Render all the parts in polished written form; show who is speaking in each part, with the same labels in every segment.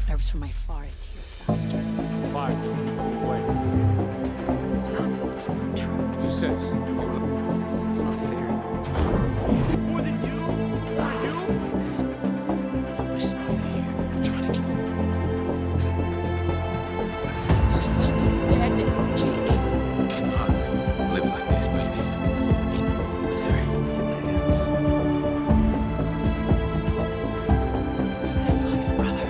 Speaker 1: I was from my forest here faster.
Speaker 2: Fire, wait.
Speaker 1: It's nonsense. True.
Speaker 2: She says.
Speaker 1: It's not fair.
Speaker 3: More than you?
Speaker 1: Listen, I'm trying to kill him. Your son is dead, Jake.
Speaker 3: Cannot live like this, baby. In very hands.
Speaker 1: Son, brother.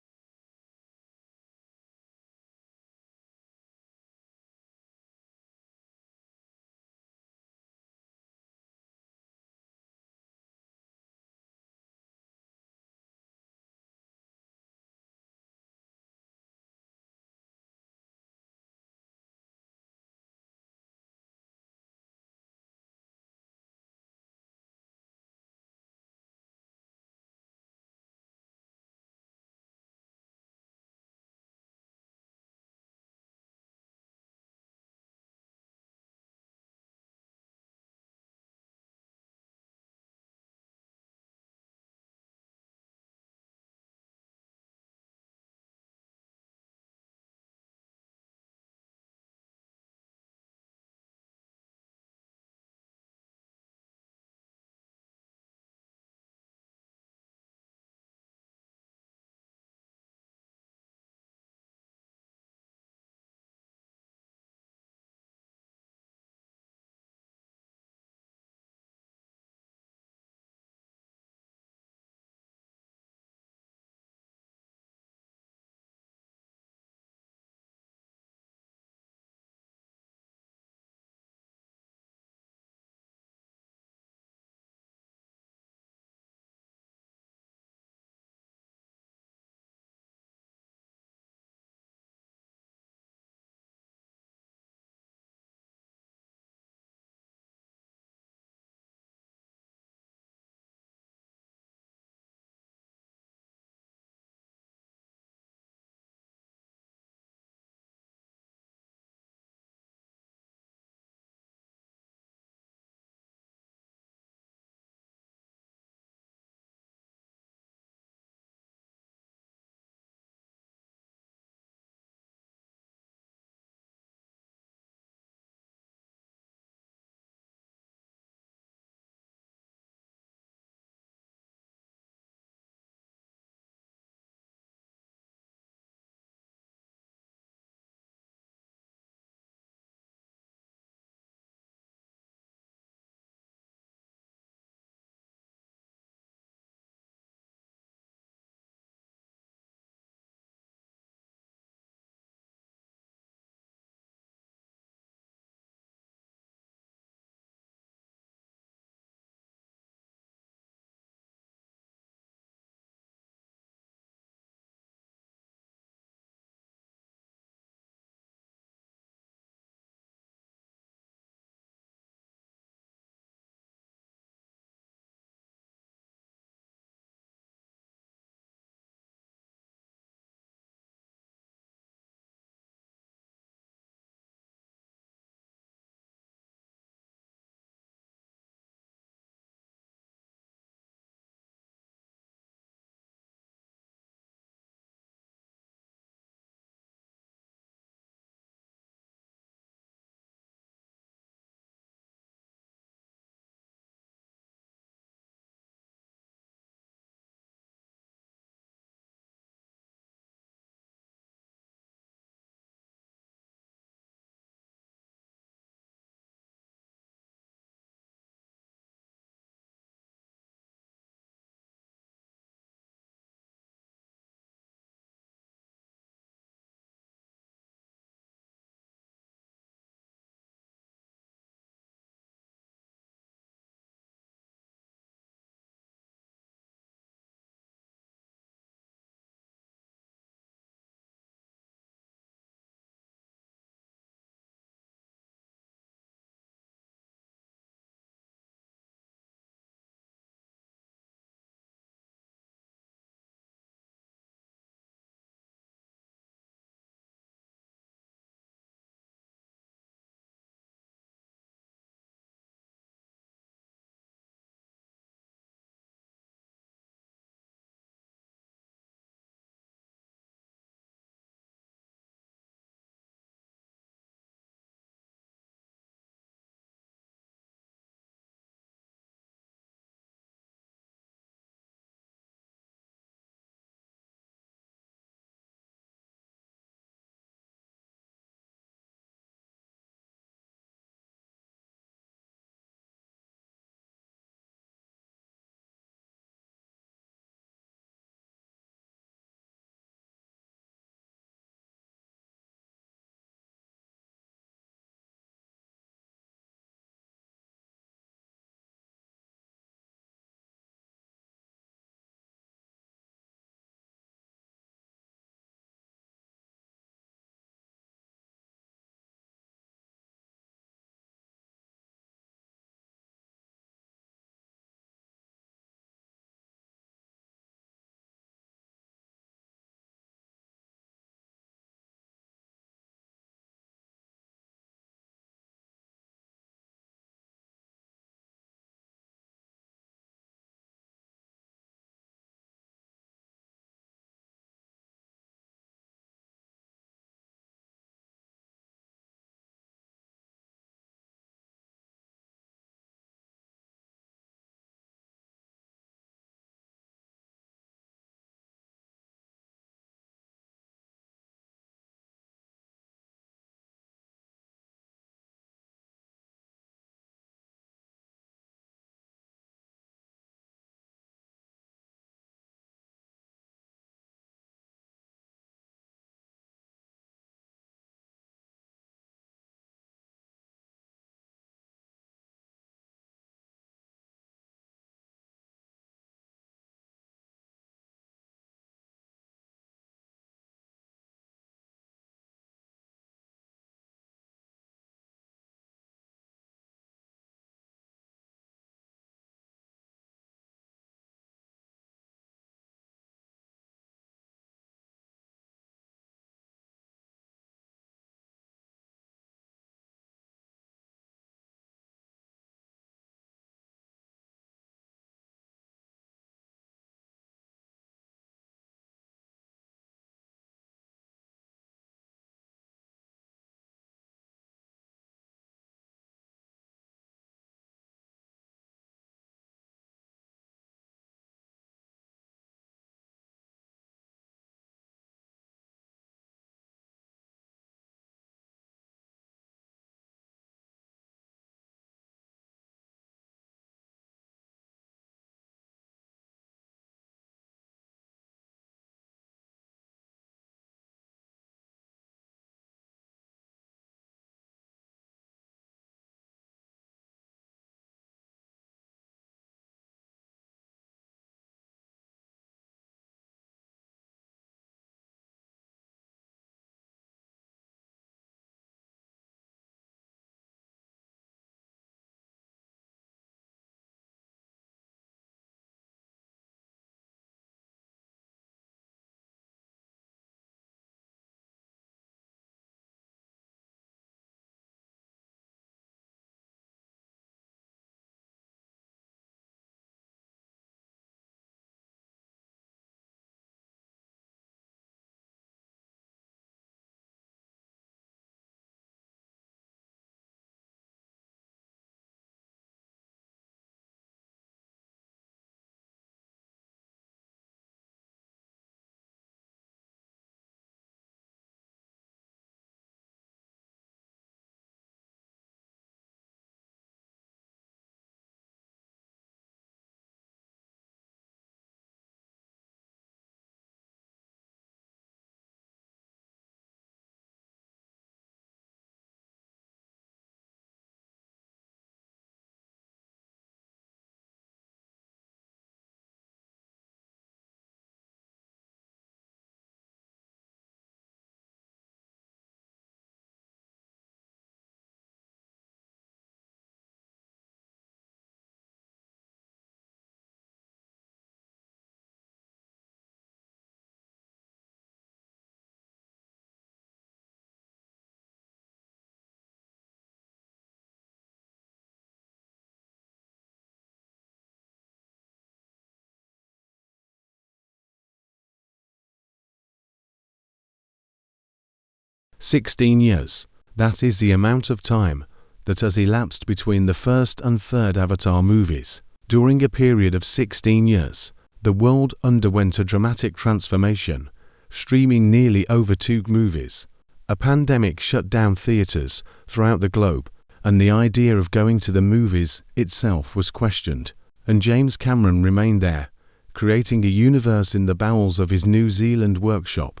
Speaker 4: 16 years. That is the amount of time that has elapsed between the first and third Avatar movies. During a period of 16 years, the world underwent a dramatic transformation, streaming nearly over 2 movies. A pandemic shut down theaters throughout the globe, and the idea of going to the movies itself was questioned. And James Cameron remained there, creating a universe in the bowels of his New Zealand workshop.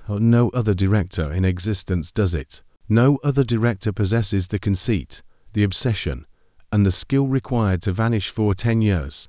Speaker 4: No other director in existence does it. No other director possesses the conceit, the obsession, and the skill required to vanish for 10 years,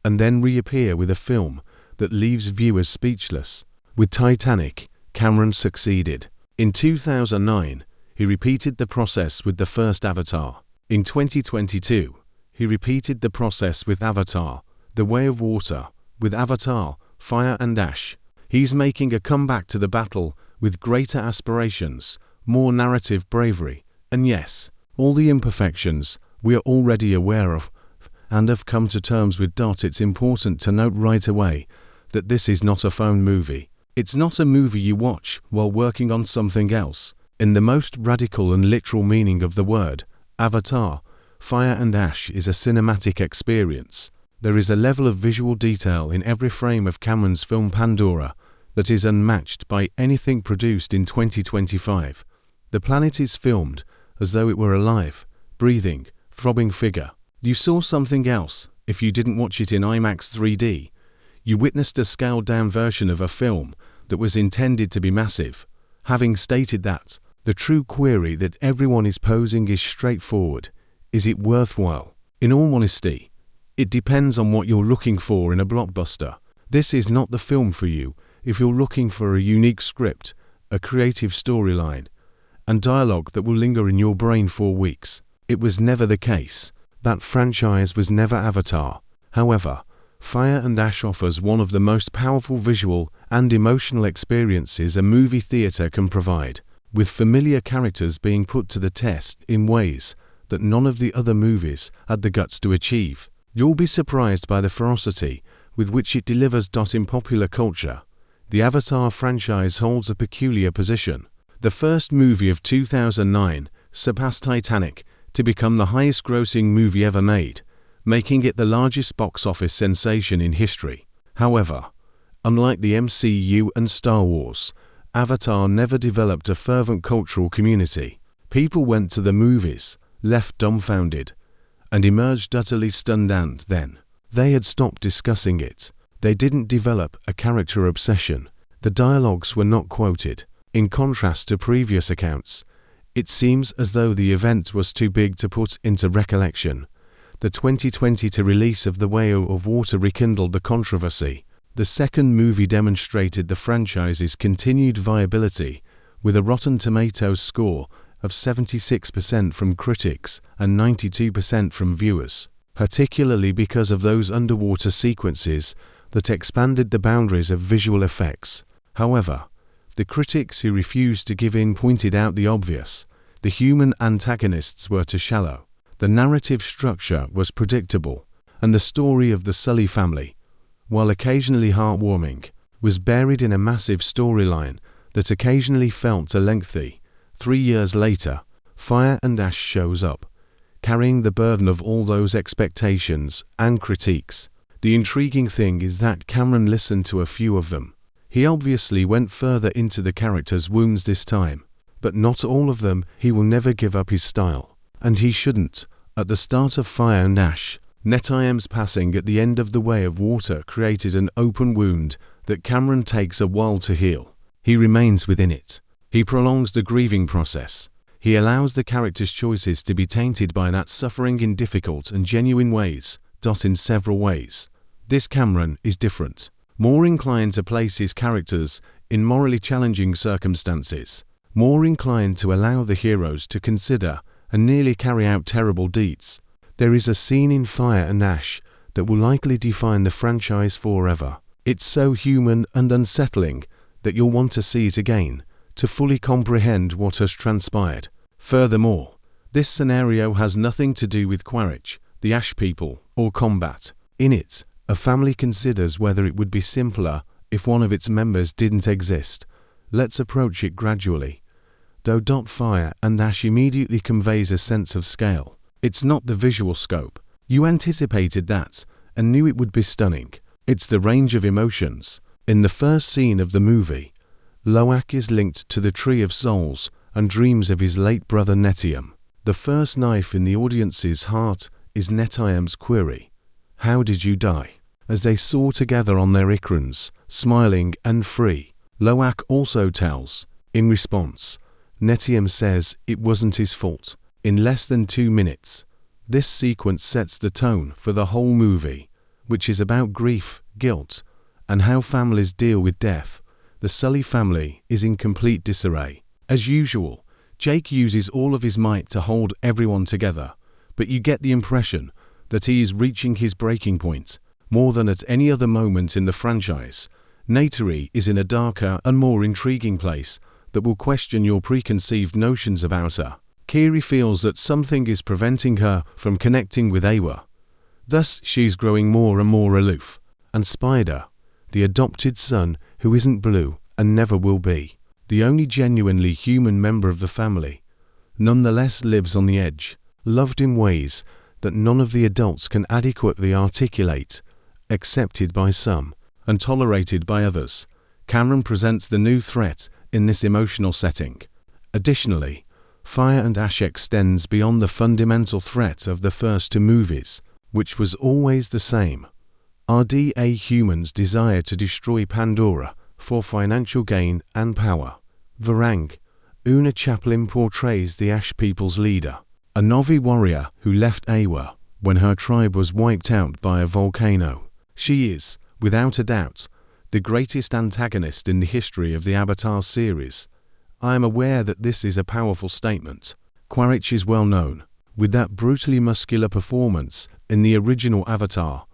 Speaker 4: and then reappear with a film that leaves viewers speechless. With Titanic, Cameron succeeded. In 2009, he repeated the process with the first Avatar. In 2022, he repeated the process with Avatar, The Way of Water, with Avatar, Fire and Ash. He's making a comeback to the battle with greater aspirations, more narrative bravery, and yes, all the imperfections we are already aware of and have come to terms with. It's important to note right away that this is not a phone movie. It's not a movie you watch while working on something else. In the most radical and literal meaning of the word, Avatar, Fire and Ash is a cinematic experience. There is a level of visual detail in every frame of Cameron's film Pandora that is unmatched by anything produced in 2025. The planet is filmed as though it were alive, breathing, throbbing figure. You saw something else if you didn't watch it in IMAX 3D. You witnessed a scaled-down version of a film that was intended to be massive. Having stated that, the true query that everyone is posing is straightforward. Is it worthwhile? In all honesty, it depends on what you're looking for in a blockbuster. This is not the film for you if you're looking for a unique script, a creative storyline, and dialogue that will linger in your brain for weeks. It was never the case. That franchise was never Avatar. However, Fire and Ash offers one of the most powerful visual and emotional experiences a movie theater can provide, with familiar characters being put to the test in ways that none of the other movies had the guts to achieve. You'll be surprised by the ferocity with which it delivers. In popular culture, the Avatar franchise holds a peculiar position. The first movie of 2009 surpassed Titanic to become the highest-grossing movie ever made, making it the largest box office sensation in history. However, unlike the MCU and Star Wars, Avatar never developed a fervent cultural community. People went to the movies, left dumbfounded, and emerged utterly stunned, and then they had stopped discussing it. They didn't develop a character obsession. The dialogues were not quoted. In contrast to previous accounts, it seems as though the event was too big to put into recollection. The 2022 release of The Way of Water rekindled the controversy. The second movie demonstrated the franchise's continued viability, with a Rotten Tomatoes score of 76% from critics and 92% from viewers, particularly because of those underwater sequences that expanded the boundaries of visual effects. However, the critics who refused to give in pointed out the obvious. The human antagonists were too shallow. The narrative structure was predictable, and the story of the Sully family, while occasionally heartwarming, was buried in a massive storyline that occasionally felt too lengthy. 3 years later, Fire and Ash shows up, carrying the burden of all those expectations and critiques. The intriguing thing is that Cameron listened to a few of them. He obviously went further into the characters' wounds this time, but not all of them. He will never give up his style, and he shouldn't. At the start of Fire and Ash, Neteyam's passing at the end of The Way of Water created an open wound that Cameron takes a while to heal. He remains within it. He prolongs the grieving process. He allows the character's choices to be tainted by that suffering in difficult and genuine ways. In several ways, this Cameron is different, more inclined to place his characters in morally challenging circumstances, more inclined to allow the heroes to consider and nearly carry out terrible deeds. There is a scene in Fire and Ash that will likely define the franchise forever. It's so human and unsettling that you'll want to see it again to fully comprehend what has transpired. Furthermore, this scenario has nothing to do with Quaritch, the Ash people, or combat. In it, a family considers whether it would be simpler if one of its members didn't exist. Let's approach it gradually. though Fire and Ash immediately conveys a sense of scale. It's not the visual scope. You anticipated that and knew it would be stunning. It's the range of emotions. In the first scene of the movie, Loak is linked to the Tree of Souls and dreams of his late brother Neteyam. The first knife in the audience's heart is Neteyam's query, "How did you die?" As they soar together on their ikrons, smiling and free. Loak also tells, in response, Neteyam says it wasn't his fault. In less than 2 minutes, this sequence sets the tone for the whole movie, which is about grief, guilt, and how families deal with death. The Sully family is in complete disarray. As usual, Jake uses all of his might to hold everyone together, but you get the impression that he is reaching his breaking point. More than at any other moment in the franchise, Neytiri is in a darker and more intriguing place that will question your preconceived notions about her. Kiri feels that something is preventing her from connecting with Awa. Thus, she's growing more and more aloof. And Spider, the adopted son who isn't blue and never will be, the only genuinely human member of the family, nonetheless lives on the edge, loved in ways that none of the adults can adequately articulate, accepted by some, and tolerated by others. Cameron presents the new threat in this emotional setting. Additionally, Fire and Ash extends beyond the fundamental threat of the first 2 movies, which was always the same. RDA humans desire to destroy Pandora for financial gain and power. Varang, Una Chaplin portrays the Ash people's leader, a Na'vi warrior who left Awa when her tribe was wiped out by a volcano. She is, without a doubt, the greatest antagonist in the history of the Avatar series. I am aware that this is a powerful statement. Quaritch is well known, with that brutally muscular performance in the original Avatar.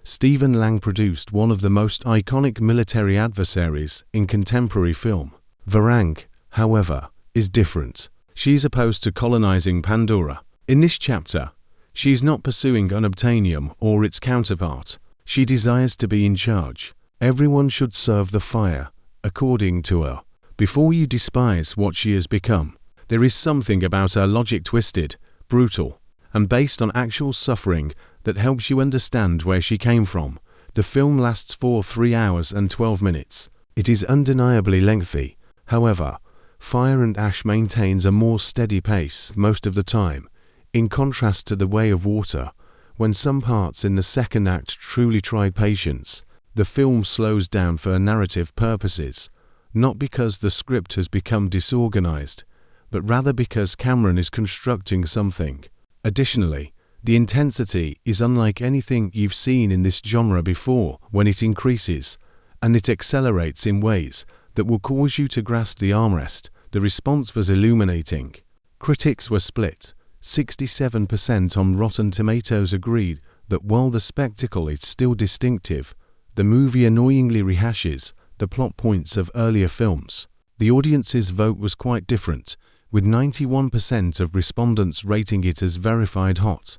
Speaker 4: Stephen Lang produced one of the most iconic military adversaries in contemporary film. Varang, however, is different. She's opposed to colonizing Pandora. In this chapter, she's not pursuing unobtainium or its counterpart. She desires to be in charge. Everyone should serve the fire, according to her. Before you despise what she has become, there is something about her logic twisted, brutal, and based on actual suffering that helps you understand where she came from. The film lasts for 3 hours and 12 minutes. It is undeniably lengthy. However, Fire and Ash maintains a more steady pace most of the time, in contrast to The Way of Water, when some parts in the second act truly try patience. The film slows down for narrative purposes, not because the script has become disorganized, but rather because Cameron is constructing something. Additionally, the intensity is unlike anything you've seen in this genre before when it increases, and it accelerates in ways that will cause you to grasp the armrest. The response was illuminating. Critics were split. 67% on Rotten Tomatoes agreed that while the spectacle is still distinctive, the movie annoyingly rehashes the plot points of earlier films. The audience's vote was quite different, with 91% of respondents rating it as verified hot.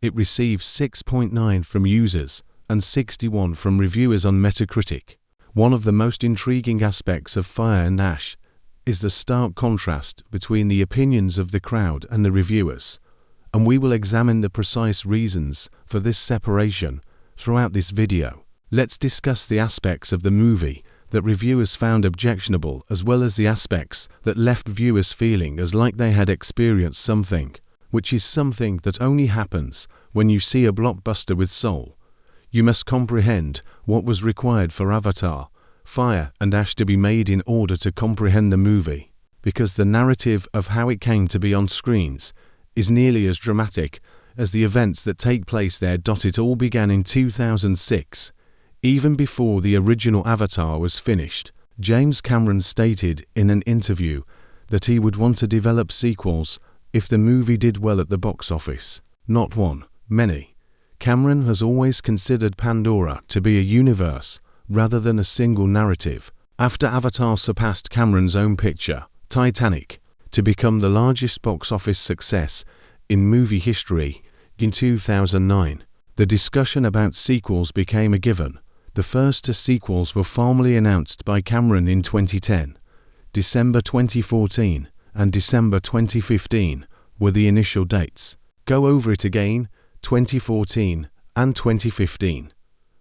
Speaker 4: It received 6.9 from users and 61 from reviewers on Metacritic. One of the most intriguing aspects of Fire and Ash is the stark contrast between the opinions of the crowd and the reviewers, and we will examine the precise reasons for this separation throughout this video. Let's discuss the aspects of the movie that reviewers found objectionable as well as the aspects that left viewers feeling as like they had experienced something, which is something that only happens when you see a blockbuster with soul. You must comprehend what was required for Avatar, Fire and Ash to be made in order to comprehend the movie, because the narrative of how it came to be on screens is nearly as dramatic as the events that take place there. It all began in 2006. Even before the original Avatar was finished, James Cameron stated in an interview that he would want to develop sequels if the movie did well at the box office. Not one, many. Cameron has always considered Pandora to be a universe rather than a single narrative. After Avatar surpassed Cameron's own picture, Titanic, to become the largest box office success in movie history in 2009, the discussion about sequels became a given. The first 2 sequels were formally announced by Cameron in 2010, December 2014, and December 2015 were the initial dates. Go over it again, 2014 and 2015.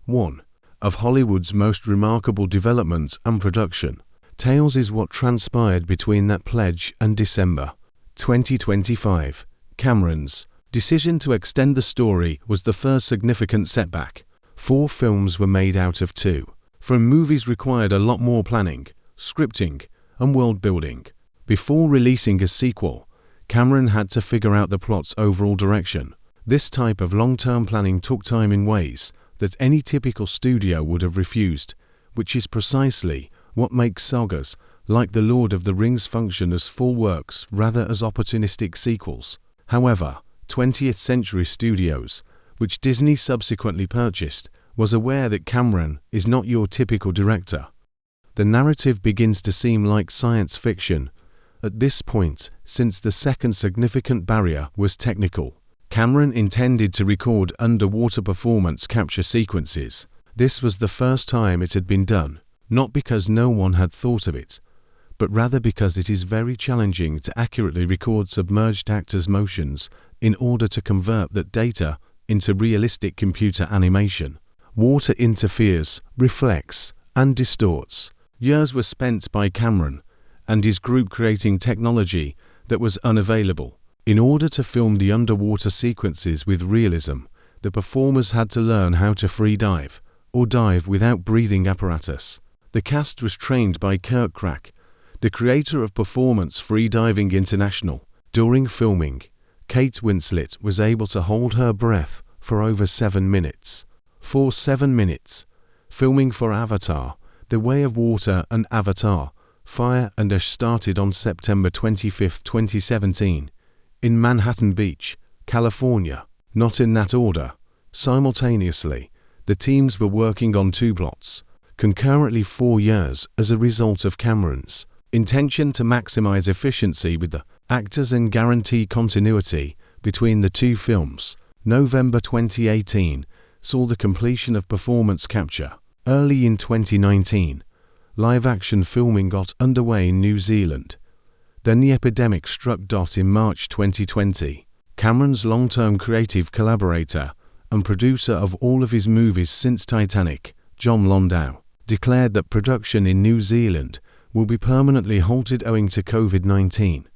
Speaker 4: 1. Of Hollywood's most remarkable development and production, Tales is what transpired between that pledge and December 2025. Cameron's decision to extend the story was the first significant setback. 4 films were made out of 2. From movies required a lot more planning, scripting, and world building. Before releasing a sequel, Cameron had to figure out the plot's overall direction. This type of long-term planning took time in ways that any typical studio would have refused, which is precisely what makes sagas like The Lord of the Rings function as full works rather as opportunistic sequels. However, 20th Century Studios, which Disney subsequently purchased, was aware that Cameron is not your typical director. The narrative begins to seem like science fiction at this point, since the second significant barrier was technical. Cameron intended to record underwater performance capture sequences. This was the first time it had been done, not because no one had thought of it, but rather because it is very challenging to accurately record submerged actors' motions in order to convert that data into realistic computer animation. Water interferes, reflects, and distorts. Years were spent by Cameron and his group creating technology that was unavailable. In order to film the underwater sequences with realism, the performers had to learn how to free dive, or dive without breathing apparatus. The cast was trained by Kirk Crack, the creator of Performance Free Diving International. During filming, Kate Winslet was able to hold her breath for over 7 minutes. For 7 minutes, filming for Avatar, The Way of Water and Avatar, Fire and Ash started on September 25, 2017, in Manhattan Beach, California. Not in that order. Simultaneously, the teams were working on 2 plots, concurrently 4 years as a result of Cameron's intention to maximize efficiency with the actors and guarantee continuity between the 2 films. November 2018 saw the completion of performance capture. Early in 2019, live-action filming got underway in New Zealand. Then the epidemic struck. In March 2020, Cameron's long-term creative collaborator and producer of all of his movies since Titanic, John Landau, declared that production in New Zealand will be permanently halted owing to COVID-19.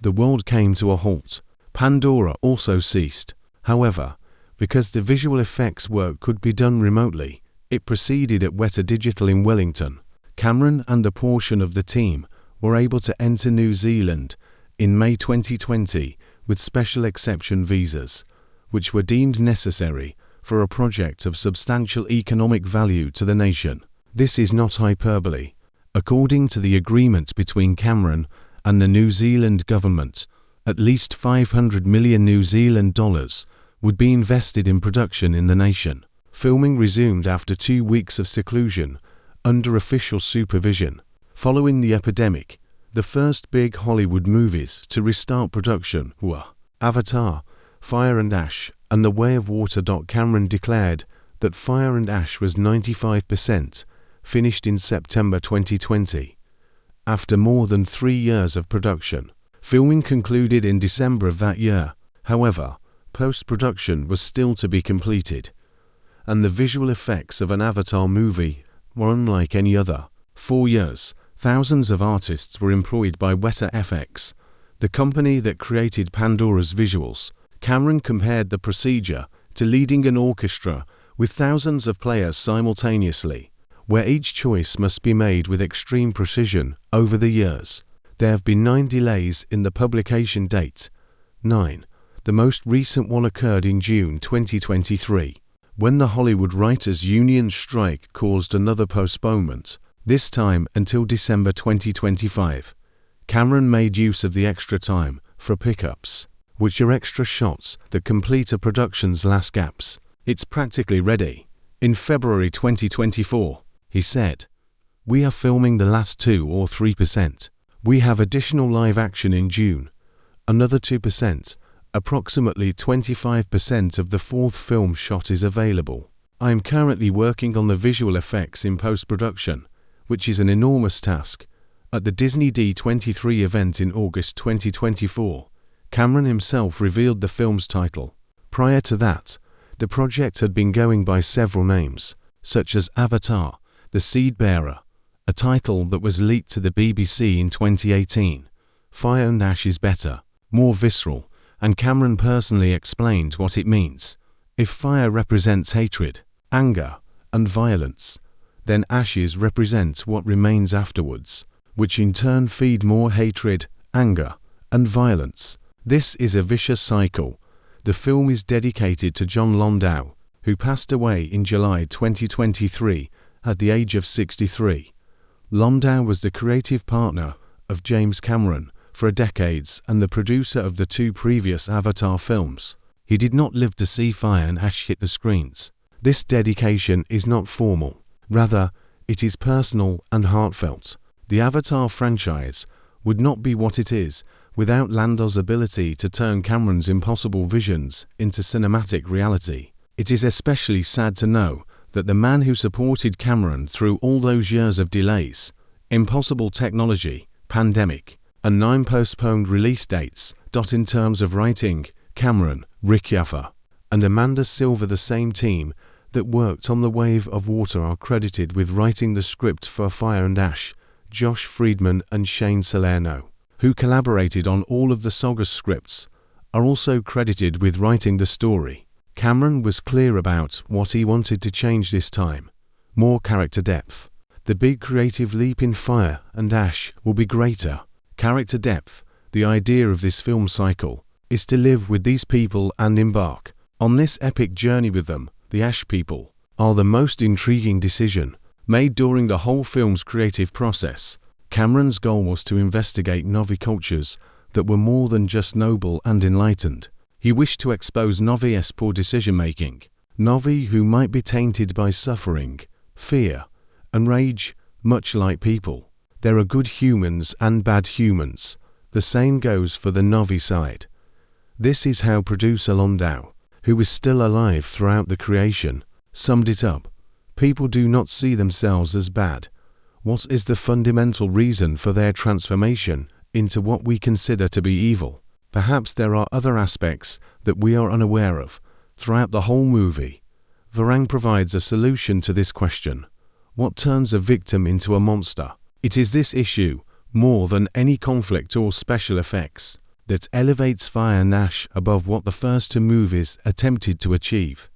Speaker 4: The world came to a halt. Pandora also ceased. However, because the visual effects work could be done remotely, it proceeded at Weta Digital in Wellington. Cameron and a portion of the team were able to enter New Zealand in May 2020 with special exception visas, which were deemed necessary for a project of substantial economic value to the nation. This is not hyperbole. According to the agreement between Cameron and the New Zealand government, at least 500 million New Zealand dollars would be invested in production in the nation. Filming resumed after 2 weeks of seclusion under official supervision. Following the epidemic, the first big Hollywood movies to restart production were Avatar, Fire and Ash, and The Way of Water. Cameron declared that Fire and Ash was 95% finished in September 2020. After more than 3 years of production, filming concluded in December of that year. However, post-production was still to be completed, and the visual effects of an Avatar movie were unlike any other. 4 years, thousands of artists were employed by Weta FX, the company that created Pandora's visuals. Cameron compared the procedure to leading an orchestra with thousands of players simultaneously, where each choice must be made with extreme precision. Over the years, there have been 9 delays in the publication date. 9. The most recent one occurred in June 2023, when the Hollywood Writers Union strike caused another postponement, this time until December 2025. Cameron made use of the extra time for pickups, which are extra shots that complete a production's last gaps. It's practically ready. In February 2024, he said, "We are filming the last 2 or 3%. We have additional live action in June. Another 2%. Approximately 25% of the 4th film shot is available. I am currently working on the visual effects in post-production, which is an enormous task, At the Disney D23 event in August 2024, Cameron himself revealed the film's title. Prior to that, the project had been going by several names, such as Avatar, The Seed Bearer, a title that was leaked to the BBC in 2018. Fire and Ash is better, more visceral, and Cameron personally explained what it means. If fire represents hatred, anger, and violence, then ashes represent what remains afterwards, which in turn feed more hatred, anger, and violence. This is a vicious cycle. The film is dedicated to John Landau, who passed away in July 2023 at the age of 63. Landau was the creative partner of James Cameron for decades and the producer of the two previous Avatar films. He did not live to see Fire and Ash hit the screens. This dedication is not formal. Rather, it is personal and heartfelt. The Avatar franchise would not be what it is without Landau's ability to turn Cameron's impossible visions into cinematic reality. It is especially sad to know that the man who supported Cameron through all those years of delays, impossible technology, pandemic, and 9 postponed release dates, in terms of writing, Cameron, Rick Yaffa, and Amanda Silver, the same team that worked on The Wave of Water, are credited with writing the script for Fire and Ash. Josh Friedman and Shane Salerno, who collaborated on all of the saga scripts, are also credited with writing the story. Cameron was clear about what he wanted to change this time. More character depth. The big creative leap in Fire and Ash will be greater. Character depth. The idea of this film cycle is to live with these people and embark on this epic journey with them. The Ash people are the most intriguing decision made during the whole film's creative process. Cameron's goal was to investigate Na'vi cultures that were more than just noble and enlightened. He wished to expose Na'vi's poor decision-making, Na'vi who might be tainted by suffering, fear, and rage, much like people. There are good humans and bad humans. The same goes for the Na'vi side. This is how producer Landau, who is still alive throughout the creation, summed it up. People do not see themselves as bad. What is the fundamental reason for their transformation into what we consider to be evil? Perhaps there are other aspects that we are unaware of. Throughout the whole movie, Varang provides a solution to this question. What turns a victim into a monster? It is this issue, more than any conflict or special effects, that elevates Fire and Ash above what the first two movies attempted to achieve.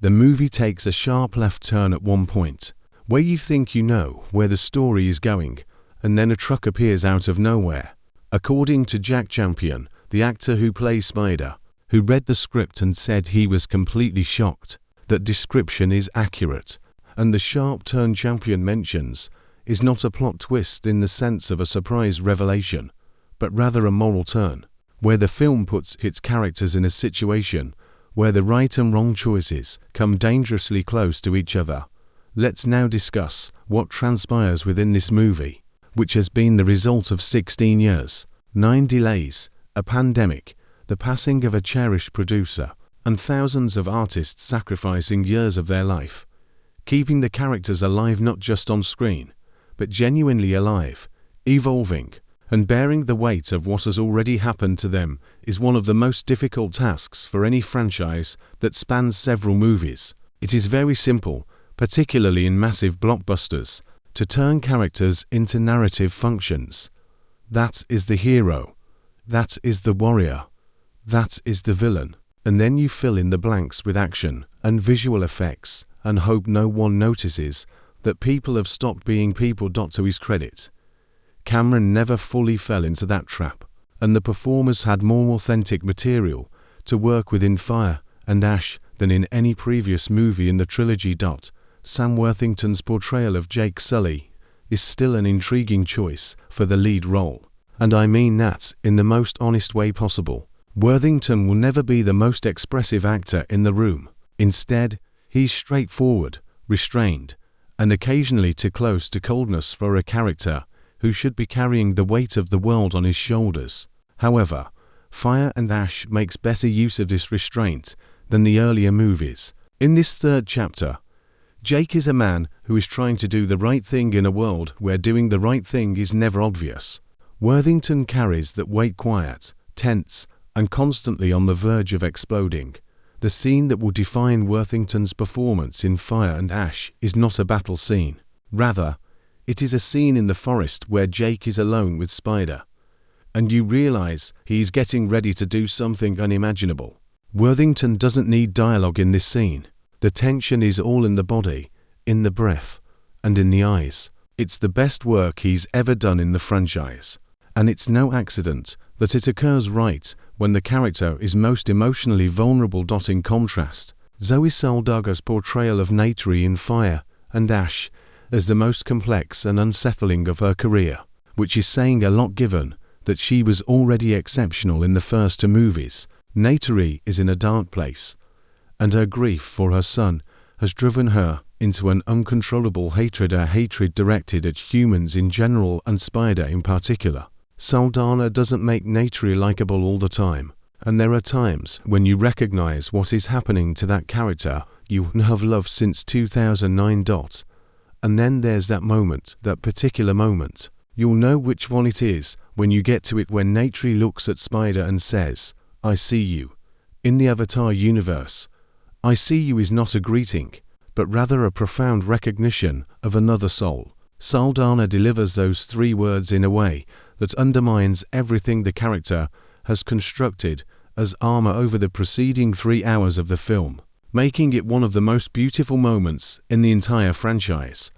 Speaker 4: The movie takes a sharp left turn at one point, where you think you know where the story is going, and then a truck appears out of nowhere. According to Jack Champion, the actor who plays Spider, who read the script and said he was completely shocked that description is accurate, and the sharp turn Champion mentions is not a plot twist in the sense of a surprise revelation, but rather a moral turn, where the film puts its characters in a situation where the right and wrong choices come dangerously close to each other. Let's now discuss what transpires within this movie, which has been the result of 16 years, 9 delays, a pandemic, the passing of a cherished producer, and thousands of artists sacrificing years of their life, keeping the characters alive not just on screen, but genuinely alive, evolving, and bearing the weight of what has already happened to them is one of the most difficult tasks for any franchise that spans several movies. It is very simple, particularly in massive blockbusters, to turn characters into narrative functions. That is the hero. That is the warrior. That is the villain. And then you fill in the blanks with action and visual effects and hope no one notices that people have stopped being people. To his credit, Cameron never fully fell into that trap, and the performers had more authentic material to work with in Fire and Ash than in any previous movie in the trilogy. Sam Worthington's portrayal of Jake Sully is still an intriguing choice for the lead role, and I mean that in the most honest way possible. Worthington will never be the most expressive actor in the room. Instead, he's straightforward, restrained, and occasionally too close to coldness for a character who should be carrying the weight of the world on his shoulders. However, Fire and Ash makes better use of this restraint than the earlier movies. In this third chapter, Jake is a man who is trying to do the right thing in a world where doing the right thing is never obvious. Worthington carries that weight quiet, tense, and constantly on the verge of exploding. The scene that will define Worthington's performance in Fire and Ash is not a battle scene. Rather, it is a scene in the forest where Jake is alone with Spider. And you realize he's getting ready to do something unimaginable. Worthington doesn't need dialogue in this scene. The tension is all in the body, in the breath, and in the eyes. It's the best work he's ever done in the franchise. And it's no accident that it occurs right when the character is most emotionally vulnerable. In contrast, Zoe Saldaga's portrayal of Neytiri in Fire and Ash is the most complex and unsettling of her career, which is saying a lot given that she was already exceptional in the first two movies. Neytiri is in a dark place, and her grief for her son has driven her into an uncontrollable hatred, a hatred directed at humans in general and Spider in particular. Saldaña doesn't make Neytiri likable all the time, and there are times when you recognize what is happening to that character you have loved since 2009. And then there's that moment, that particular moment. You'll know which one it is when you get to it, when Neytiri looks at Spider and says, "I see you." In the Avatar universe, "I see you" is not a greeting, but rather a profound recognition of another soul. Saldaña delivers those three words in a way that undermines everything the character has constructed as armor over the preceding 3 hours of the film, making it one of the most beautiful moments in the entire franchise.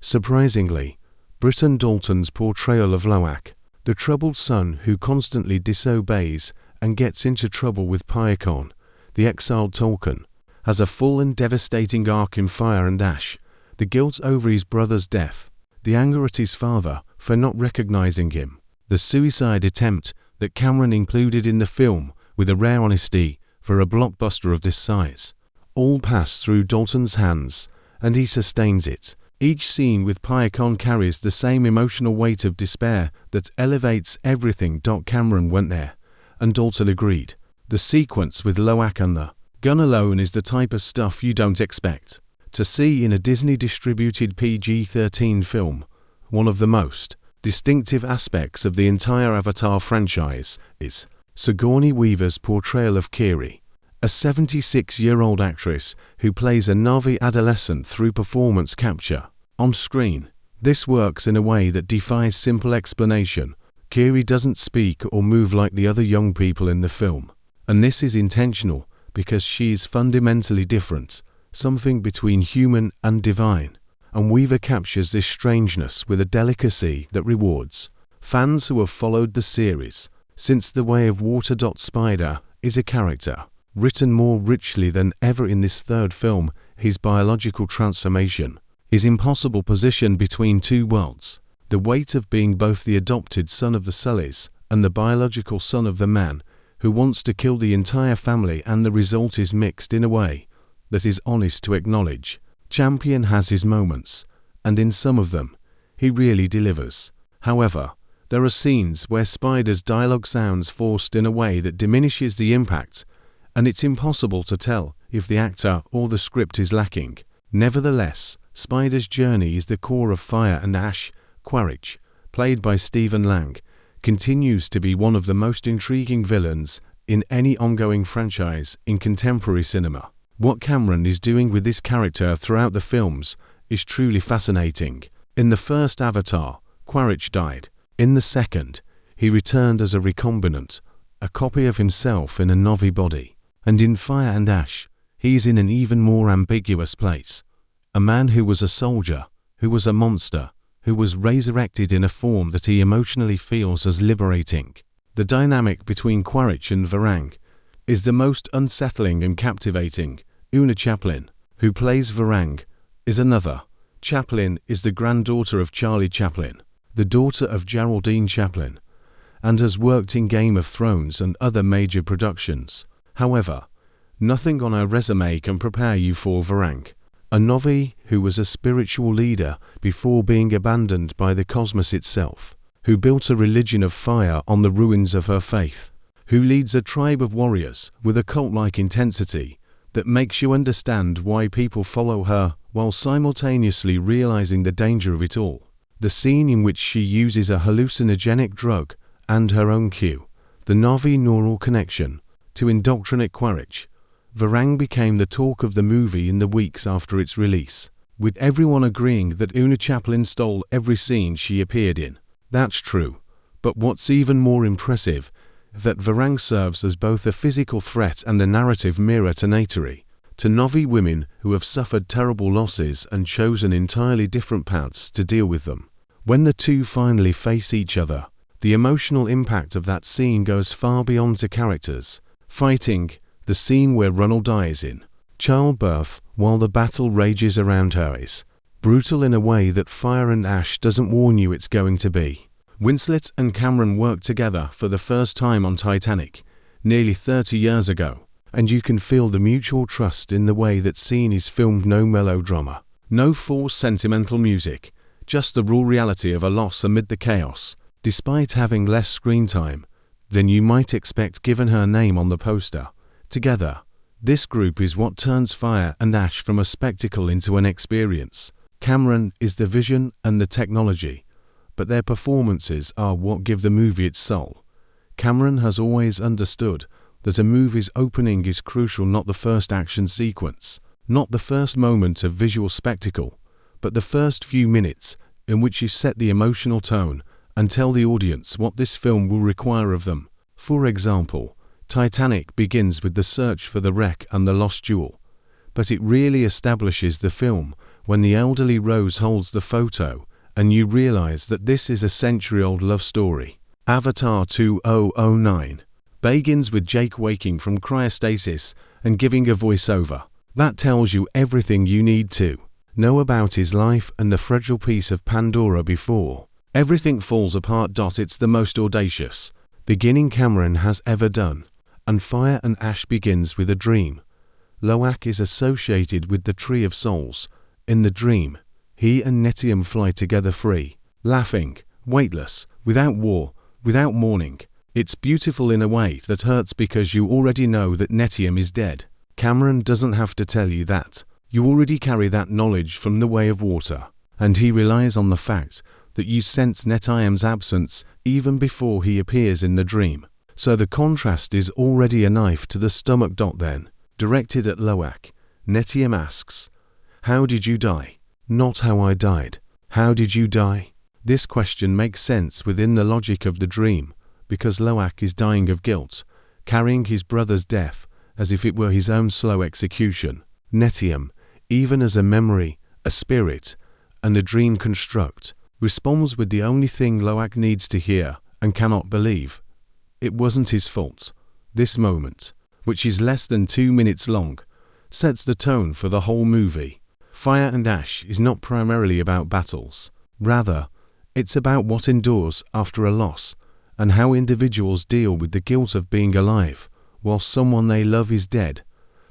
Speaker 4: Surprisingly, Britton Dalton's portrayal of Loak, the troubled son who constantly disobeys and gets into trouble with Pyakon, the exiled Tolkien, has a full and devastating arc in Fire and Ash. The guilt over his brother's death, the anger at his father for not recognizing him, the suicide attempt that Cameron included in the film with a rare honesty for a blockbuster of this size, all pass through Dalton's hands, and he sustains it. Each scene with Pyakon carries the same emotional weight of despair that elevates everything. Cameron went there, and Dalton agreed. The sequence with Loak and the gun alone is the type of stuff you don't expect to see in a Disney-distributed PG-13 film. One of the most distinctive aspects of the entire Avatar franchise is Sigourney Weaver's portrayal of Kiri, a 76-year-old actress who plays a Na'vi adolescent through performance capture. On screen, this works in a way that defies simple explanation. Kiri doesn't speak or move like the other young people in the film, and this is intentional because she is fundamentally different, something between human and divine, and Weaver captures this strangeness with a delicacy that rewards fans who have followed the series since The Way of Water. Spider is a character written more richly than ever in this third film. His biological transformation, his impossible position between two worlds, the weight of being both the adopted son of the Sullys and the biological son of the man who wants to kill the entire family, and the result is mixed in a way that is honest to acknowledge. Champion has his moments, and in some of them, he really delivers. However, there are scenes where Spider's dialogue sounds forced in a way that diminishes the impact, and it's impossible to tell if the actor or the script is lacking. Nevertheless, Spider's journey is the core of Fire and Ash. Quaritch, played by Stephen Lang, continues to be one of the most intriguing villains in any ongoing franchise in contemporary cinema. What Cameron is doing with this character throughout the films is truly fascinating. In the first Avatar, Quaritch died. In the second, he returned as a recombinant, a copy of himself in a Na'vi body. And in Fire and Ash, he's in an even more ambiguous place. A man who was a soldier, who was a monster, who was resurrected in a form that he emotionally feels as liberating. The dynamic between Quaritch and Varang is the most unsettling and captivating. Una Chaplin, who plays Varang, is another. Chaplin is the granddaughter of Charlie Chaplin, the daughter of Geraldine Chaplin, and has worked in Game of Thrones and other major productions. However, nothing on her resume can prepare you for Varang, a Na'vi who was a spiritual leader before being abandoned by the cosmos itself, who built a religion of fire on the ruins of her faith, who leads a tribe of warriors with a cult-like intensity that makes you understand why people follow her while simultaneously realizing the danger of it all. The scene in which she uses a hallucinogenic drug and her own cue, the Navi neural connection, to indoctrinate Quaritch. Varang became the talk of the movie in the weeks after its release, with everyone agreeing that Una Chaplin stole every scene she appeared in. That's true, but what's even more impressive is that Varang serves as both a physical threat and a narrative mirror to Neytiri, to Navi women who have suffered terrible losses and chosen entirely different paths to deal with them. When the two finally face each other, the emotional impact of that scene goes far beyond the characters. Fighting, the scene where Ronald dies in childbirth while the battle rages around her is brutal in a way that Fire and Ash doesn't warn you it's going to be. Winslet and Cameron worked together for the first time on Titanic, nearly 30 years ago, and you can feel the mutual trust in the way that scene is filmed. No melodrama, no forced sentimental music, just the raw reality of a loss amid the chaos. Despite having less screen time than you might expect given her name on the poster, together, this group is what turns Fire and Ash from a spectacle into an experience. Cameron is the vision and the technology, but their performances are what give the movie its soul. Cameron has always understood that a movie's opening is crucial, not the first action sequence, not the first moment of visual spectacle, but the first few minutes in which you set the emotional tone and tell the audience what this film will require of them. For example, Titanic begins with the search for the wreck and the lost jewel, but it really establishes the film when the elderly Rose holds the photo and you realize that this is a century-old love story. Avatar 2009 begins with Jake waking from cryostasis and giving a voiceover. That tells you everything you need to know about his life and the fragile piece of Pandora before everything falls apart. It's the most audacious beginning Cameron has ever done. And Fire and Ash begins with a dream. Loak is associated with the Tree of Souls. In the dream, he and Neteyam fly together free, laughing, weightless, without war, without mourning. It's beautiful in a way that hurts because you already know that Neteyam is dead. Cameron doesn't have to tell you that. You already carry that knowledge from The Way of Water, and he relies on the fact that you sense Neteyam's absence even before he appears in the dream. So the contrast is already a knife to the stomach. Then, directed at Loak, Neteyam asks, "How did you die?" Not how I died. How did you die? This question makes sense within the logic of the dream, because Loak is dying of guilt, carrying his brother's death as if it were his own slow execution. Neteyam, even as a memory, a spirit, and a dream construct, responds with the only thing Loak needs to hear and cannot believe. It wasn't his fault. This moment, which is less than 2 minutes long, sets the tone for the whole movie. Fire and Ash is not primarily about battles. Rather, it's about what endures after a loss and how individuals deal with the guilt of being alive while someone they love is dead.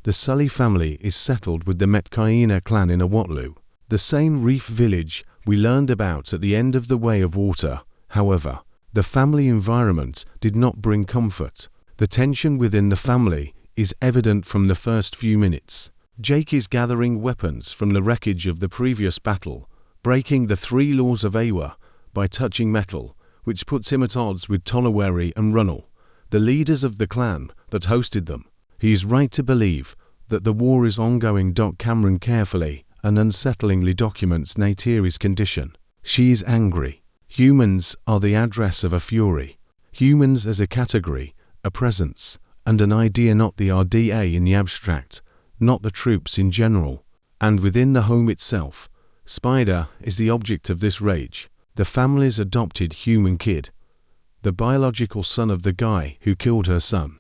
Speaker 4: The Sully family is settled with the Metkaina clan in Awatlu, the same reef village we learned about at the end of The Way of Water. However, the family environment did not bring comfort. The tension within the family is evident from the first few minutes. Jake is gathering weapons from the wreckage of the previous battle, breaking the 3 laws of Awa by touching metal, which puts him at odds with Tolaweri and Runnel, the leaders of the clan that hosted them. He is right to believe that the war is ongoing. Cameron carefully and unsettlingly documents Neytiri's condition. She is angry. Humans are the address of a fury. Humans as a category, a presence, and an idea, not the RDA in the abstract, not the troops in general. And within the home itself, Spider is the object of this rage. The family's adopted human kid, the biological son of the guy who killed her son,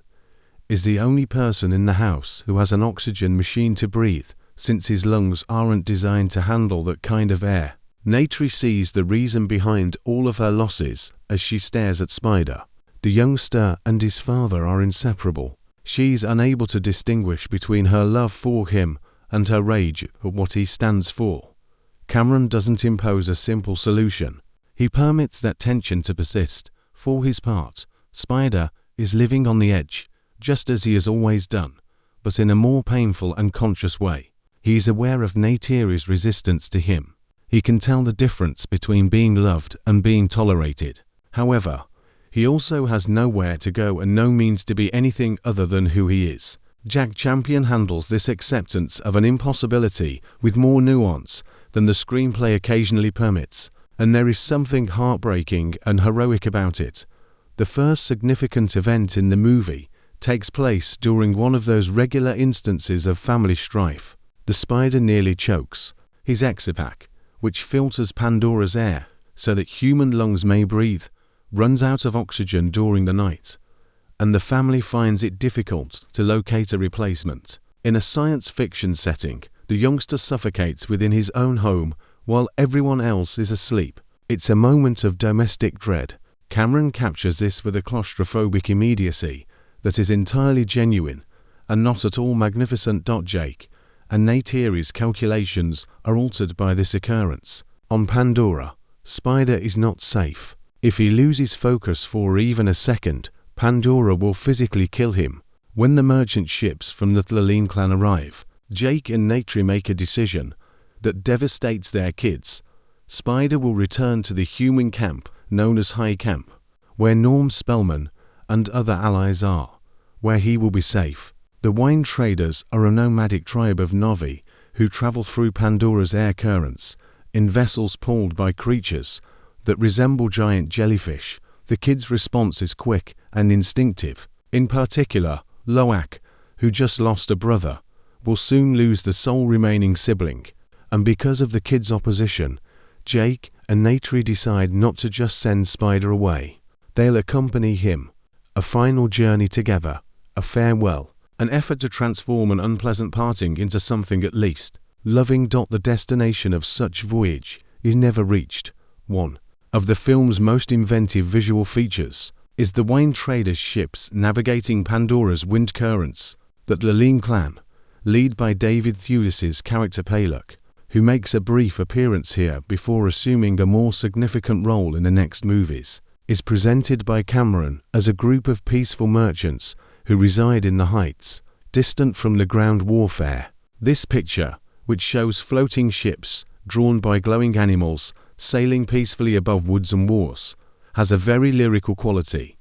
Speaker 4: is the only person in the house who has an oxygen machine to breathe, since his lungs aren't designed to handle that kind of air. Neytiri sees the reason behind all of her losses as she stares at Spider. The youngster and his father are inseparable. She's unable to distinguish between her love for him and her rage at what he stands for. Cameron doesn't impose a simple solution. He permits that tension to persist. For his part, Spider is living on the edge, just as he has always done, but in a more painful and conscious way. He is aware of Neytiri's resistance to him. He can tell the difference between being loved and being tolerated. However, he also has nowhere to go and no means to be anything other than who he is. Jack Champion handles this acceptance of an impossibility with more nuance than the screenplay occasionally permits, and there is something heartbreaking and heroic about it. The first significant event in the movie takes place during one of those regular instances of family strife. The spider nearly chokes. His exopac, which filters Pandora's air so that human lungs may breathe, runs out of oxygen during the night, and the family finds it difficult to locate a replacement. In a science fiction setting, the youngster suffocates within his own home while everyone else is asleep. It's a moment of domestic dread. Cameron captures this with a claustrophobic immediacy that is entirely genuine and not at all magnificent. Jake and Neytiri's calculations are altered by this occurrence. On Pandora, Spider is not safe. If he loses focus for even a second, Pandora will physically kill him. When the merchant ships from the Tlaleen clan arrive, Jake and Neytiri make a decision that devastates their kids. Spider will return to the human camp known as High Camp, where Norm Spellman and other allies are, where he will be safe. The wine traders are a nomadic tribe of Navi who travel through Pandora's air currents in vessels pulled by creatures that resemble giant jellyfish. The kids' response is quick and instinctive. In particular, Loak, who just lost a brother, will soon lose the sole remaining sibling, and because of the kids' opposition, Jake and Neytiri decide not to just send Spider away. They'll accompany him. A final journey together, a farewell, an effort to transform an unpleasant parting into something at least loving. The destination of such voyage is never reached. One of the film's most inventive visual features is the wine traders' ships navigating Pandora's wind currents. The Tlaleen clan, led by David Thewlis's character Palak, who makes a brief appearance here before assuming a more significant role in the next movies, is presented by Cameron as a group of peaceful merchants who reside in the heights, distant from the ground warfare. This picture, which shows floating ships drawn by glowing animals sailing peacefully above woods and wars, has a very lyrical quality.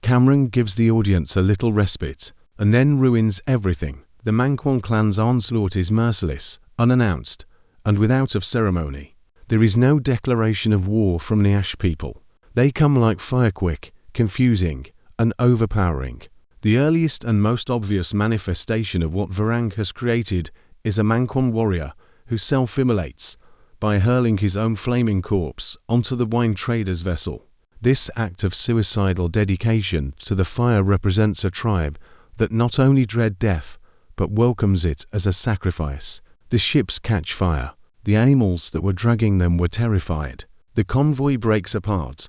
Speaker 4: Cameron gives the audience a little respite and then ruins everything. The Manquan clan's onslaught is merciless, unannounced, and without of ceremony. There is no declaration of war from the Ash people. They come like fire, quick, confusing, and overpowering. The earliest and most obvious manifestation of what Varang has created is a Manquan warrior who self-immolates by hurling his own flaming corpse onto the wine trader's vessel. This act of suicidal dedication to the fire represents a tribe that not only dread death, but welcomes it as a sacrifice. The ships catch fire. The animals that were dragging them were terrified. The convoy breaks apart.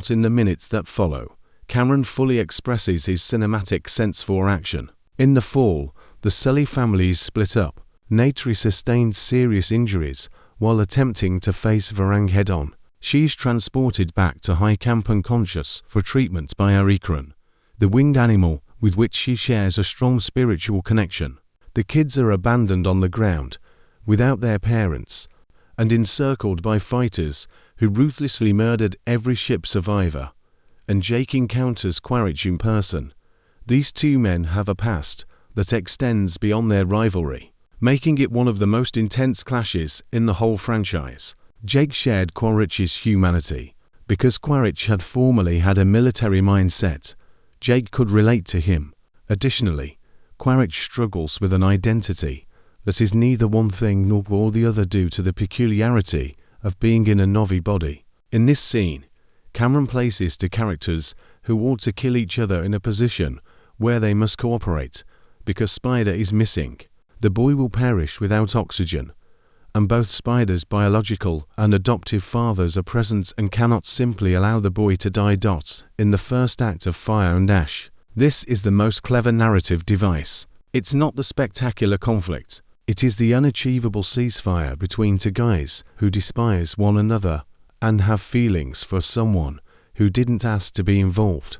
Speaker 4: In the minutes that follow, Cameron fully expresses his cinematic sense for action. In the fall, the Sully family is split up. Neytiri sustains serious injuries while attempting to face Varang head-on. She's transported back to High Camp unconscious for treatment by Arikran, the winged animal with which she shares a strong spiritual connection. The kids are abandoned on the ground, without their parents, and encircled by fighters who ruthlessly murdered every ship survivor. And Jake encounters Quaritch in person. These two men have a past that extends beyond their rivalry, making it one of the most intense clashes in the whole franchise. Jake shared Quaritch's humanity. Because Quaritch had formerly had a military mindset, Jake could relate to him. Additionally, Quaritch struggles with an identity that is neither one thing nor the other due to the peculiarity of being in a Navi body. In this scene, Cameron places two characters who ought to kill each other in a position where they must cooperate, because Spider is missing. The boy will perish without oxygen, and both Spider's biological and adoptive fathers are present and cannot simply allow the boy to die. In the first act of Fire and Ash, this is the most clever narrative device. It's not the spectacular conflict. It is the unachievable ceasefire between two guys who despise one another and have feelings for someone who didn't ask to be involved.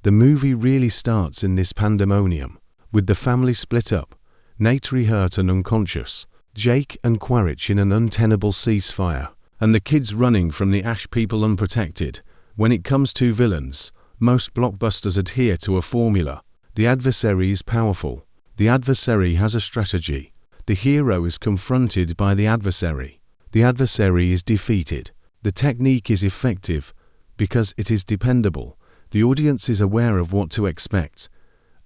Speaker 4: The movie really starts in this pandemonium With the family split up, Neytiri hurt and unconscious, Jake and Quaritch in an untenable ceasefire, and the kids running from the Ash people unprotected. When it comes to villains, most blockbusters adhere to a formula. The adversary is powerful. The adversary has a strategy. The hero is confronted by the adversary. The adversary is defeated. The technique is effective because it is dependable. The audience is aware of what to expect,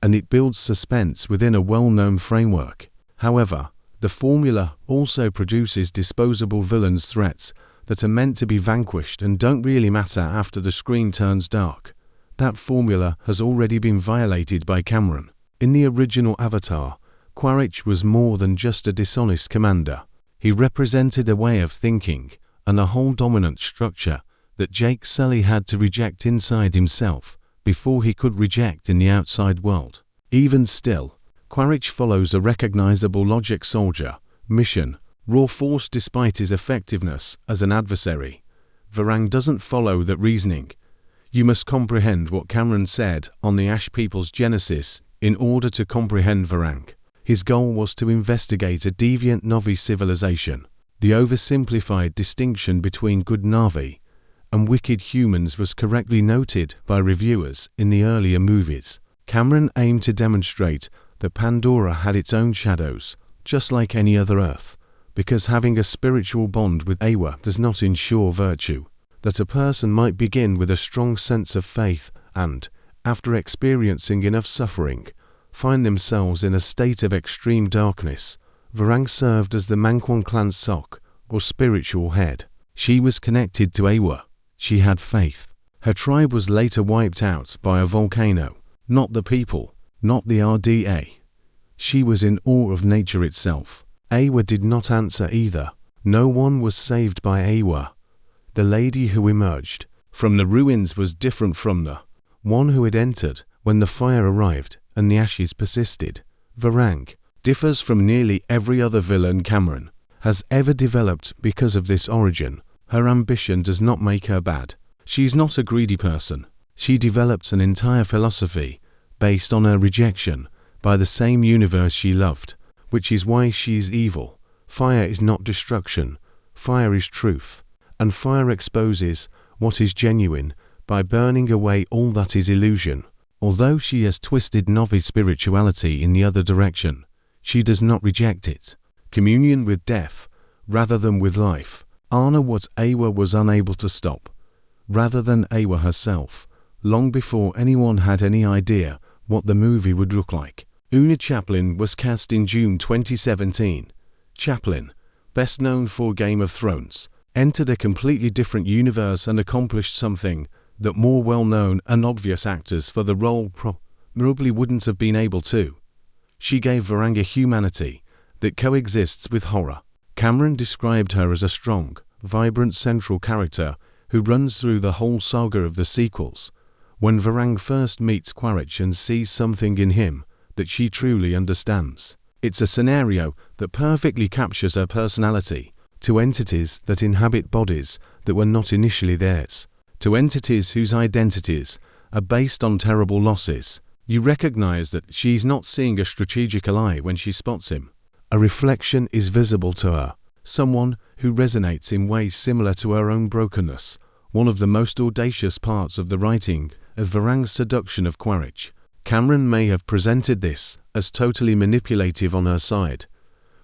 Speaker 4: and it builds suspense within a well-known framework. However, the formula also produces disposable villains, threats that are meant to be vanquished and don't really matter after the screen turns dark. That formula has already been violated by Cameron. In the original Avatar, Quaritch was more than just a dishonest commander. He represented a way of thinking and a whole dominant structure that Jake Sully had to reject inside himself before he could reject in the outside world. Even still, Quaritch follows a recognizable logic: soldier, mission, raw force. Despite his effectiveness as an adversary, Varang doesn't follow that reasoning. You must comprehend what Cameron said on the Ash people's genesis in order to comprehend Varang. His goal was to investigate a deviant Na'vi civilization. The oversimplified distinction between good Na'vi and wicked humans was correctly noted by reviewers in the earlier movies. Cameron aimed to demonstrate that Pandora had its own shadows, just like any other Earth, because having a spiritual bond with Awa does not ensure virtue. That a person might begin with a strong sense of faith and, after experiencing enough suffering, find themselves in a state of extreme darkness. Varang served as the Manquan clan's Sok, or spiritual head. She was connected to Awa. She had faith. Her tribe was later wiped out by a volcano. Not the people, not the RDA. She was in awe of nature itself. Awa did not answer either. No one was saved by Awa. The lady who emerged from the ruins was different from the one who had entered when the fire arrived and the ashes persisted. Varang differs from nearly every other villain Cameron has ever developed because of this origin. Her ambition does not make her bad. She's not a greedy person. She developed an entire philosophy based on her rejection by the same universe she loved, which is why she is evil. Fire is not destruction. Fire is truth. And fire exposes what is genuine by burning away all that is illusion. Although she has twisted Na'vi spirituality in the other direction, she does not reject it. Communion with death rather than with life. Honor what Awa was unable to stop, rather than Awa herself, long before anyone had any idea what the movie would look like. Una Chaplin was cast in June 2017. Chaplin, best known for Game of Thrones, entered a completely different universe and accomplished something that more well-known and obvious actors for the role probably wouldn't have been able to. She gave Varang a humanity that coexists with horror. Cameron described her as a strong, vibrant central character who runs through the whole saga of the sequels. When Varang first meets Quaritch and sees something in him that she truly understands, it's a scenario that perfectly captures her personality. To entities that inhabit bodies that were not initially theirs. To entities whose identities are based on terrible losses. You recognize that she's not seeing a strategic ally when she spots him. A reflection is visible to her, someone who resonates in ways similar to her own brokenness. One of the most audacious parts of the writing of Varang's seduction of Quaritch. Cameron may have presented this as totally manipulative on her side,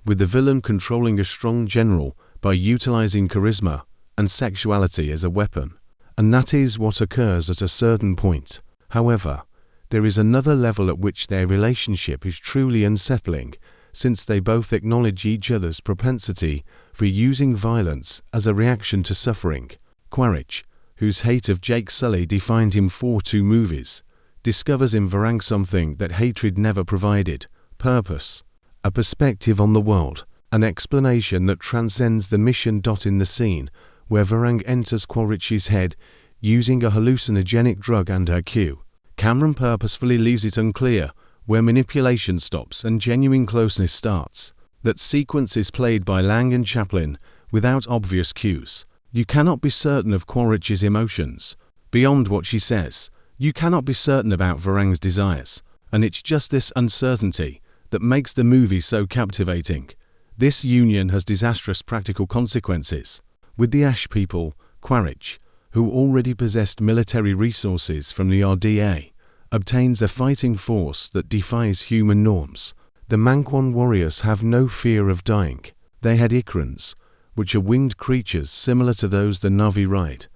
Speaker 4: with the villain controlling a strong general by utilizing charisma and sexuality as a weapon. And that is what occurs at a certain point. However, there is another level at which their relationship is truly unsettling, since they both acknowledge each other's propensity for using violence as a reaction to suffering. Quaritch, whose hate of Jake Sully defined him for 2 movies, discovers in Varang something that hatred never provided: purpose, a perspective on the world, an explanation that transcends the mission. In the scene where Varang enters Quaritch's head using a hallucinogenic drug and her cue, Cameron purposefully leaves it unclear where manipulation stops and genuine closeness starts. That sequence is played by Lang and Chaplin without obvious cues. You cannot be certain of Quaritch's emotions. Beyond what she says, you cannot be certain about Varang's desires. And it's just this uncertainty that makes the movie so captivating. This union has disastrous practical consequences. With the Ash people, Quaritch, who already possessed military resources from the RDA, obtains a fighting force that defies human norms. The Manquan warriors have no fear of dying. They had Ikrans, which are winged creatures similar to those the Na'vi ride,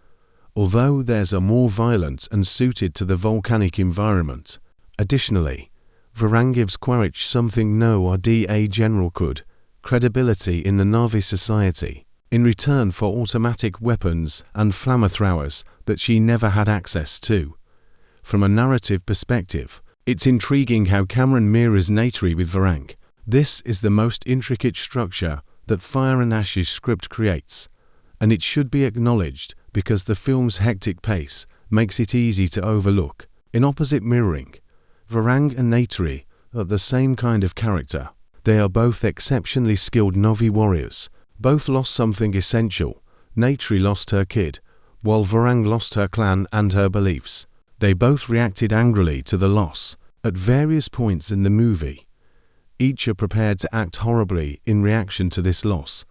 Speaker 4: although theirs are more violent and suited to the volcanic environment. Additionally, Varang gives Quaritch something no RDA general could: credibility in the Na'vi society, in return for automatic weapons and flamethrowers that she never had access to. From a narrative perspective, it's intriguing how Cameron mirrors Neytiri with Varang. This is the most intricate structure that Fire and Ash's script creates, and it should be acknowledged because the film's hectic pace makes it easy to overlook. In opposite mirroring, Varang and Neytiri are the same kind of character. They are both exceptionally skilled Na'vi warriors. Both lost something essential. Neytiri lost her kid, while Varang lost her clan and her beliefs. They both reacted angrily to the loss. At various points in the movie, each are prepared to act horribly in reaction to this loss.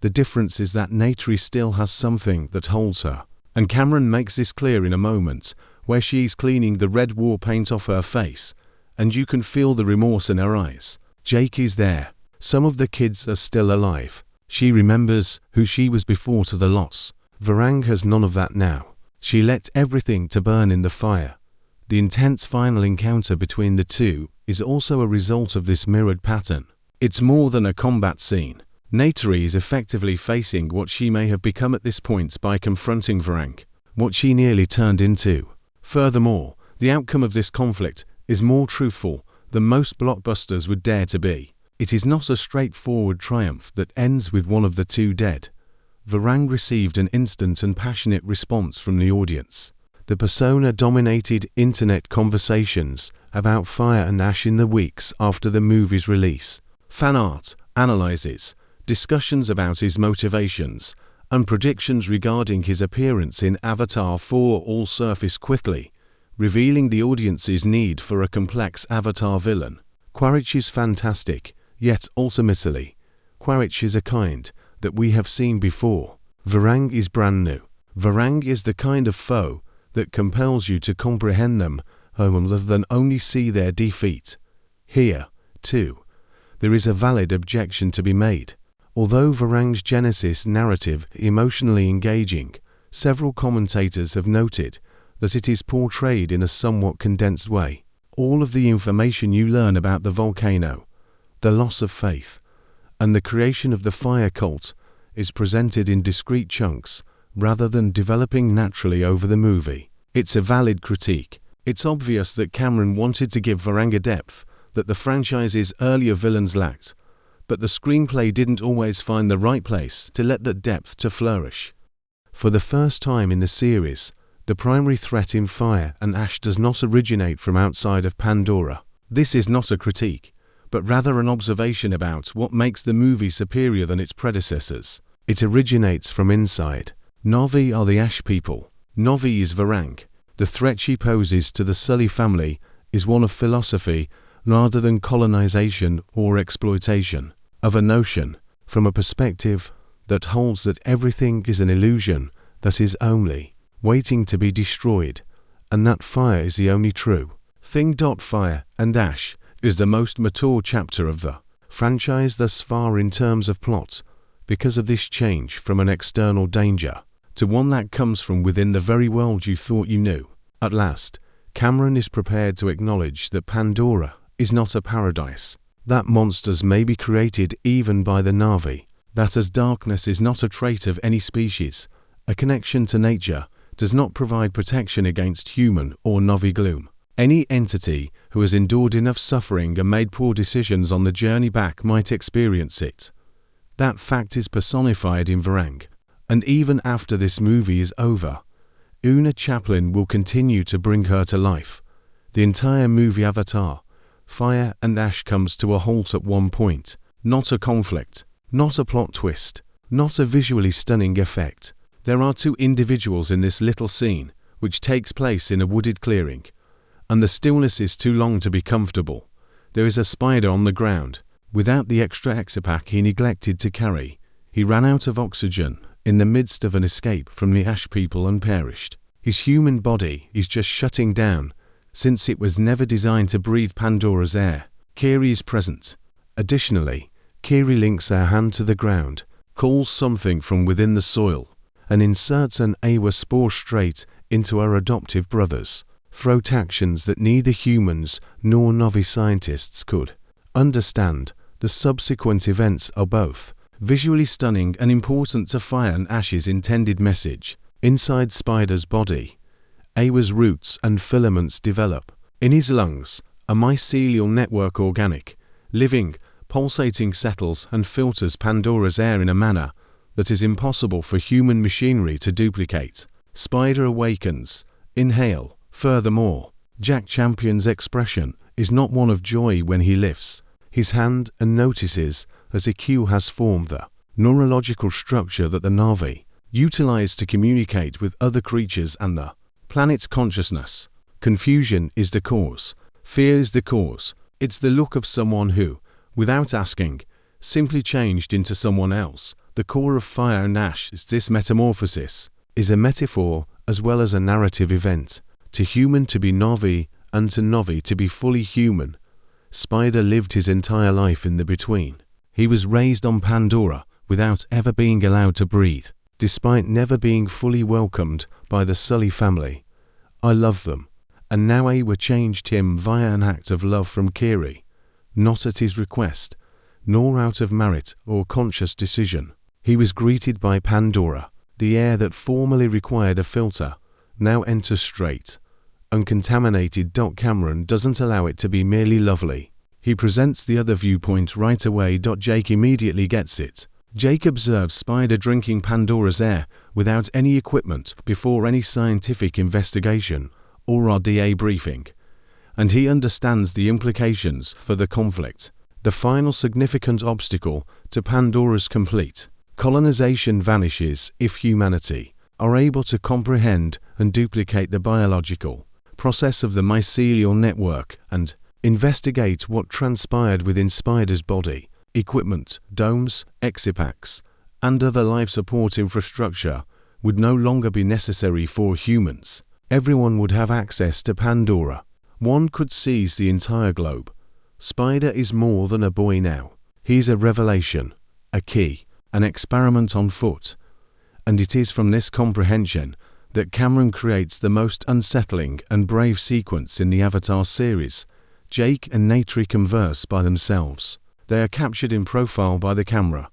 Speaker 4: The difference is that Neytiri still has something that holds her, and Cameron makes this clear in a moment where she's cleaning the red war paint off her face, and you can feel the remorse in her eyes. Jake is there. Some of the kids are still alive. She remembers who she was before to the loss. Varang has none of that now. She let everything to burn in the fire. The intense final encounter between the two is also a result of this mirrored pattern. It's more than a combat scene. Neytiri is effectively facing what she may have become at this point by confronting Varang, what she nearly turned into. Furthermore, the outcome of this conflict is more truthful than most blockbusters would dare to be. It is not a straightforward triumph that ends with one of the two dead. Varang received an instant and passionate response from the audience. The persona-dominated internet conversations about Fire and Ash in the weeks after the movie's release, fan art, analyses, discussions about his motivations, and predictions regarding his appearance in Avatar 4 all surface quickly, revealing the audience's need for a complex Avatar villain. Quaritch is fantastic, yet ultimately, Quaritch is a kind that we have seen before. Varang is brand new. Varang is the kind of foe that compels you to comprehend them rather than only see their defeat. Here, too, there is a valid objection to be made. Although Varang's Genesis narrative is emotionally engaging, several commentators have noted that it is portrayed in a somewhat condensed way. All of the information you learn about the volcano, the loss of faith, and the creation of the fire cult is presented in discrete chunks rather than developing naturally over the movie. It's a valid critique. It's obvious that Cameron wanted to give Varang a depth that the franchise's earlier villains lacked, but the screenplay didn't always find the right place to let that depth to flourish. For the first time in the series, the primary threat in Fire and Ash does not originate from outside of Pandora. This is not a critique, but rather an observation about what makes the movie superior than its predecessors. It originates from inside. Na'vi are the Ash people. Na'vi is Varang. The threat she poses to the Sully family is one of philosophy rather than colonization or exploitation, of a notion, from a perspective that holds that everything is an illusion that is only waiting to be destroyed, and that fire is the only true thing. Fire and Ash is the most mature chapter of the franchise thus far in terms of plot, because of this change from an external danger to one that comes from within the very world you thought you knew. At last, Cameron is prepared to acknowledge that Pandora is not a paradise, that monsters may be created even by the Na'vi, that as darkness is not a trait of any species, a connection to nature does not provide protection against human or Na'vi gloom. Any entity who has endured enough suffering and made poor decisions on the journey back might experience it. That fact is personified in Varang, and even after this movie is over, Una Chaplin will continue to bring her to life. The entire movie Avatar, Fire and Ash comes to a halt at one point. Not a conflict, not a plot twist, not a visually stunning effect. There are two individuals in this little scene, which takes place in a wooded clearing, and the stillness is too long to be comfortable. There is a spider on the ground. Without the extra Exipack he neglected to carry, he ran out of oxygen in the midst of an escape from the Ash people and perished. His human body is just shutting down, since it was never designed to breathe Pandora's air. Kiri is present. Additionally, Kiri links her hand to the ground, calls something from within the soil, and inserts an Awa spore straight into her adoptive brothers. Throat actions that neither humans nor Na'vi scientists could understand. The subsequent events are both visually stunning and important to Fire and Ash's intended message. Inside Spider's body, Awa's roots and filaments develop. In his lungs, a mycelial network organic, living, pulsating settles and filters Pandora's air in a manner that is impossible for human machinery to duplicate. Spider awakens. Inhale. Furthermore, Jack Champion's expression is not one of joy when he lifts his hand and notices that a Q has formed, the neurological structure that the Na'vi utilize to communicate with other creatures and the planet's consciousness. Confusion is the cause. Fear is the cause. It's the look of someone who, without asking, simply changed into someone else. The core of Fire and Ash is this metamorphosis is a metaphor as well as a narrative event. To human to be Na'vi and to Na'vi to be fully human. Spider lived his entire life in the between. He was raised on Pandora without ever being allowed to breathe, despite never being fully welcomed by the Sully family. I love them, and now Awa changed him via an act of love from Kiri, not at his request, nor out of merit or conscious decision. He was greeted by Pandora. The air that formerly required a filter now enters straight. Uncontaminated. Cameron doesn't allow it to be merely lovely. He presents the other viewpoint right away. Jake immediately gets it. Jake observes Spider drinking Pandora's air without any equipment before any scientific investigation or RDA briefing, and he understands the implications for the conflict. The final significant obstacle to Pandora's complete colonization vanishes if humanity are able to comprehend and duplicate the biological process of the mycelial network and investigate what transpired within Spider's body. Equipment, domes, Exipacks, and other life support infrastructure would no longer be necessary for humans. Everyone would have access to Pandora. One could seize the entire globe. Spider is more than a boy now. He is a revelation, a key, an experiment on foot. And it is from this comprehension that Cameron creates the most unsettling and brave sequence in the Avatar series. Jake and Neytiri converse by themselves. They are captured in profile by the camera,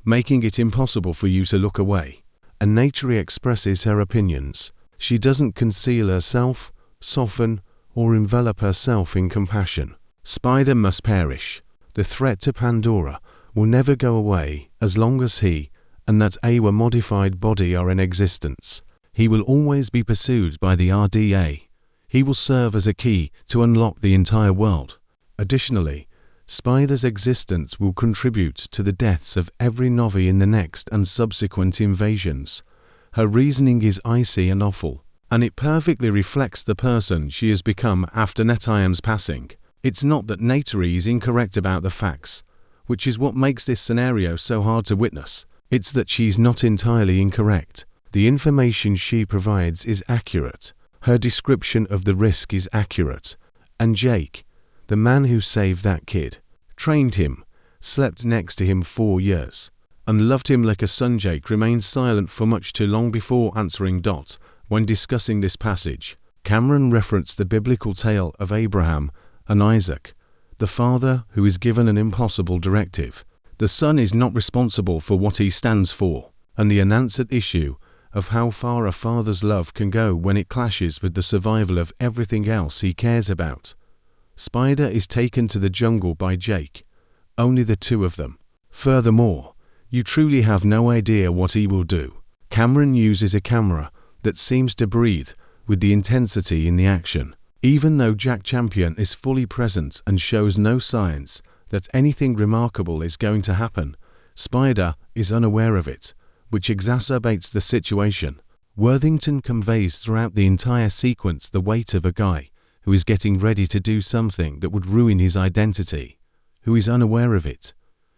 Speaker 4: making it impossible for you to look away. And Neytiri expresses her opinions. She doesn't conceal herself, soften, or envelop herself in compassion. Spider must perish. The threat to Pandora will never go away as long as he and that Awa modified body are in existence. He will always be pursued by the RDA. He will serve as a key to unlock the entire world. Additionally, Spider's existence will contribute to the deaths of every Na'vi in the next and subsequent invasions. Her reasoning is icy and awful, and it perfectly reflects the person she has become after Neteyam's passing. It's not that Neytiri is incorrect about the facts, which is what makes this scenario so hard to witness. It's that she's not entirely incorrect. The information she provides is accurate. Her description of the risk is accurate. And Jake, the man who saved that kid, trained him, slept next to him 4 years, and loved him like a son. Jake remained silent for much too long before answering. When discussing this passage, Cameron referenced the biblical tale of Abraham and Isaac, the father who is given an impossible directive. The son is not responsible for what he stands for, and the unanswered issue of how far a father's love can go when it clashes with the survival of everything else he cares about. Spider is taken to the jungle by Jake, only the two of them. Furthermore, you truly have no idea what he will do. Cameron uses a camera that seems to breathe with the intensity in the action. Even though Jack Champion is fully present and shows no signs that anything remarkable is going to happen, Spider is unaware of it, which exacerbates the situation. Worthington conveys throughout the entire sequence the weight of a guy who is getting ready to do something that would ruin his identity, who is unaware of it,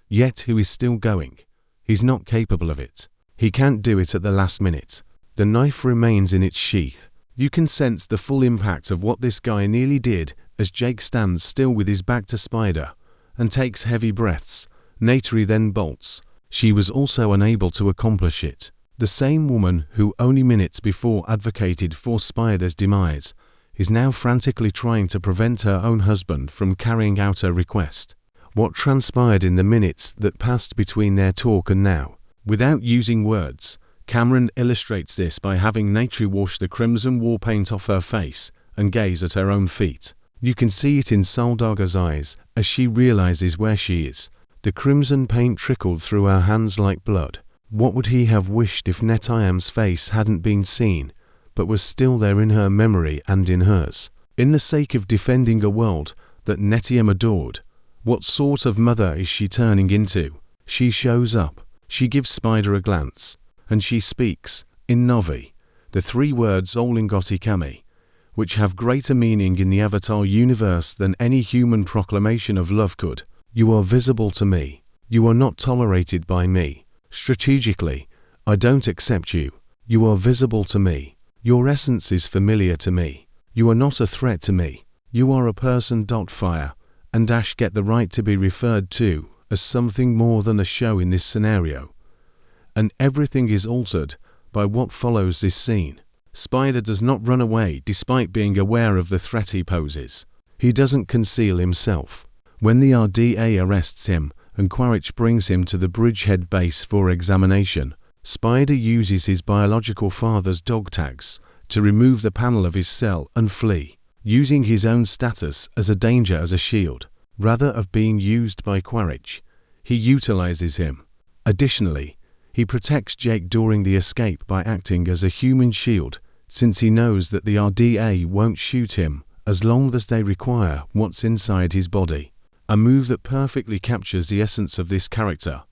Speaker 4: yet who is still going. He's not capable of it. He can't do it at the last minute. The knife remains in its sheath. You can sense the full impact of what this guy nearly did as Jake stands still with his back to Spider and takes heavy breaths. Neytiri then bolts. She was also unable to accomplish it. The same woman who only minutes before advocated for Spider's demise is now frantically trying to prevent her own husband from carrying out her request. What transpired in the minutes that passed between their talk and now? Without using words, Cameron illustrates this by having Neytiri wash the crimson war paint off her face and gaze at her own feet. You can see it in Saldaña's eyes as she realizes where she is. The crimson paint trickled through her hands like blood. What would he have wished if Neteyam's face hadn't been seen, but was still there in her memory and in hers? In the sake of defending a world that Neteyam adored, what sort of mother is she turning into? She shows up, she gives Spider a glance, and she speaks, in Novi, the 3 words Olingoti Kami, which have greater meaning in the Avatar universe than any human proclamation of love could. You are visible to me. You are not tolerated by me. Strategically, I don't accept you. You are visible to me. Your essence is familiar to me. You are not a threat to me. You are a person. Fire and Ash get the right to be referred to as something more than a show in this scenario. And everything is altered by what follows this scene. Spider does not run away despite being aware of the threat he poses. He doesn't conceal himself. When the RDA arrests him and Quaritch brings him to the Bridgehead base for examination, Spider uses his biological father's dog tags to remove the panel of his cell and flee, using his own status as a danger as a shield. Rather of being used by Quaritch, he utilizes him. Additionally, he protects Jake during the escape by acting as a human shield, since he knows that the RDA won't shoot him as long as they require what's inside his body. A move that perfectly captures the essence of this character.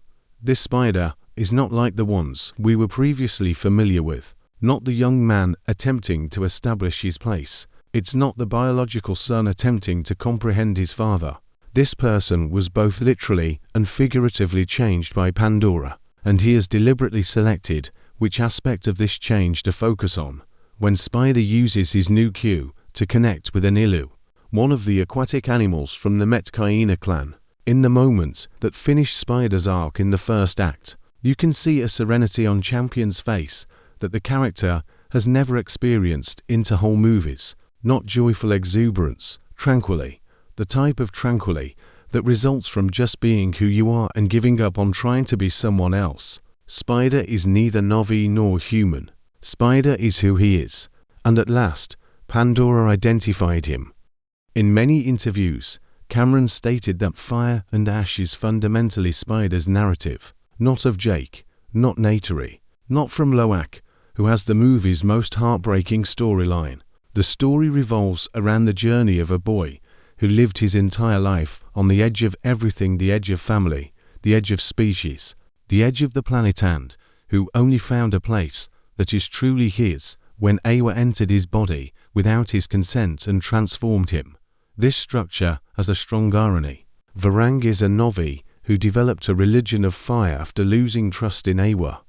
Speaker 4: This Spider is not like the ones we were previously familiar with, not the young man attempting to establish his place. It's not the biological son attempting to comprehend his father. This person was both literally and figuratively changed by Pandora, and he has deliberately selected which aspect of this change to focus on when Spider uses his new Q to connect with an Ilu, one of the aquatic animals from the Metkaina clan. In the moment that finished Spider's arc in the first act, you can see a serenity on Champion's face that the character has never experienced in whole movies. Not joyful exuberance, tranquilly, the type of tranquilly that results from just being who you are and giving up on trying to be someone else. Spider is neither Navi nor human. Spider is who he is, and at last, Pandora identified him. In many interviews, Cameron stated that Fire and Ash is fundamentally Spider's narrative, not of Jake, not Neytiri, not from Loak, who has the movie's most heartbreaking storyline. The story revolves around the journey of a boy who lived his entire life on the edge of everything, the edge of family, the edge of species, the edge of the planet, and who only found a place that is truly his when Awa entered his body without his consent and transformed him. This structure has a strong irony. Varang is a Navi who developed a religion of fire after losing trust in Awa.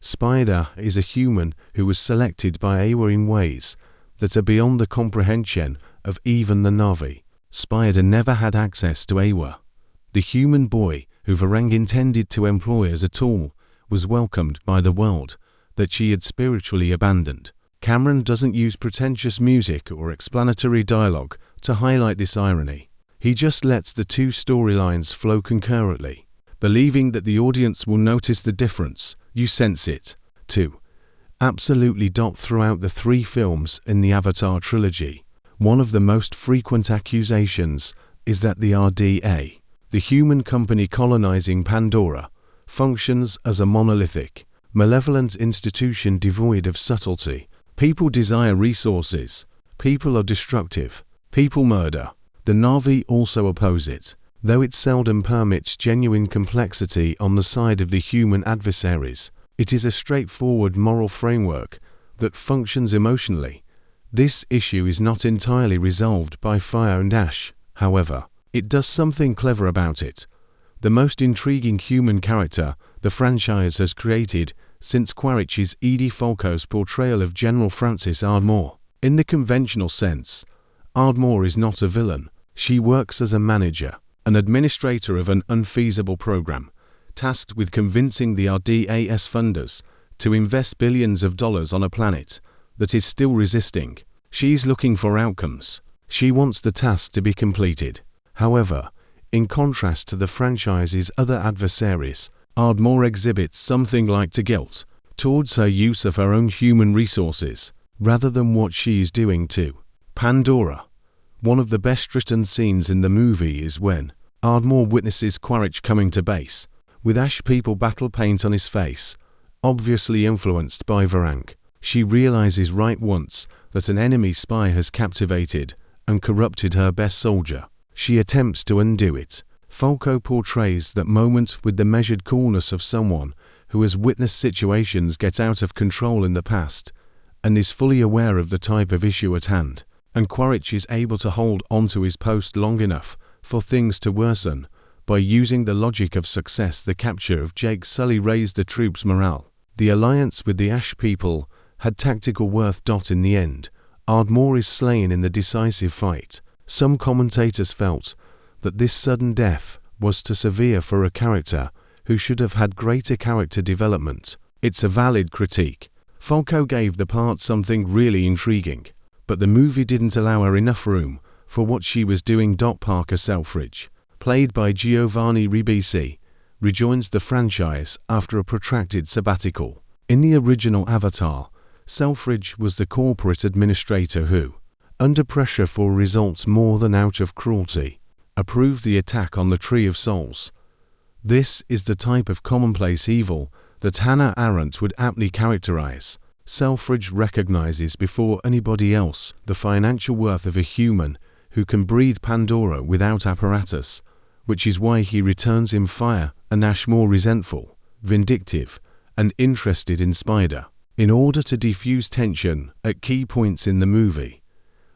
Speaker 4: Spider is a human who was selected by Awa in ways that are beyond the comprehension of even the Navi. Spider never had access to Awa. The human boy who Varang intended to employ as a tool was welcomed by the world that she had spiritually abandoned. Cameron doesn't use pretentious music or explanatory dialogue to highlight this irony. He just lets the two storylines flow concurrently, believing that the audience will notice the difference. You sense it, too. Absolutely. Throughout the 3 films in the Avatar trilogy, one of the most frequent accusations is that the RDA, the human company colonizing Pandora, functions as a monolithic, malevolent institution devoid of subtlety. People desire resources. People are destructive. People murder. The Navi also oppose it, though it seldom permits genuine complexity on the side of the human adversaries. It is a straightforward moral framework that functions emotionally This issue is not entirely resolved by fire and ash, however. It does something clever about it. The most intriguing human character the franchise has created since Quaritch is Edie Falco's portrayal of General Francis Ardmore. In the conventional sense, Ardmore is not a villain. She works as a manager, an administrator of an unfeasible program, tasked with convincing the RDAS funders to invest billions of dollars on a planet that is still resisting. She's looking for outcomes. She wants the task to be completed. However, in contrast to the franchise's other adversaries, Ardmore exhibits something like guilt towards her use of her own human resources, rather than what she is doing to Pandora. One of the best written scenes in the movie is when Ardmore witnesses Quaritch coming to base, with ash people battle paint on his face, obviously influenced by Varang. She realizes right once that an enemy spy has captivated and corrupted her best soldier. She attempts to undo it. Falco portrays that moment with the measured coolness of someone who has witnessed situations get out of control in the past and is fully aware of the type of issue at hand. And Quaritch is able to hold onto his post long enough for things to worsen by using the logic of success. The capture of Jake Sully raised the troops' morale. The alliance with the Ash people had tactical worth. In the end, Ardmore is slain in the decisive fight. Some commentators felt that this sudden death was too severe for a character who should have had greater character development. It's a valid critique. Falco gave the part something really intriguing, but the movie didn't allow her enough room for what she was doing. Parker Selfridge, played by Giovanni Ribisi, rejoins the franchise after a protracted sabbatical. In the original Avatar, Selfridge was the corporate administrator who, under pressure for results more than out of cruelty, approved the attack on the Tree of Souls. This is the type of commonplace evil that Hannah Arendt would aptly characterize. Selfridge recognizes before anybody else the financial worth of a human who can breathe Pandora without apparatus, which is why he returns him fire and ash more resentful, vindictive, and interested in Spider. In order to diffuse tension at key points in the movie,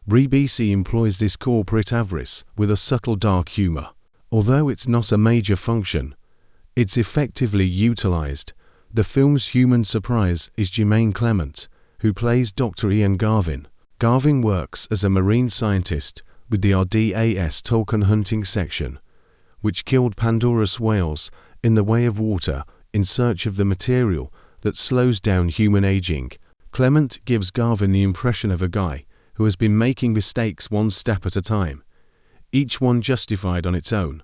Speaker 4: Ribisi employs this corporate avarice with a subtle dark humor. Although it's not a major function, it's effectively utilized. The film's human surprise is Jermaine Clement, who plays Dr. Ian Garvin. Garvin works as a marine scientist with the RDAS Tolkien hunting section, which killed Pandora's whales in the Way of Water in search of the material that slows down human aging. Clement gives Garvin the impression of a guy who has been making mistakes one step at a time, each one justified on its own,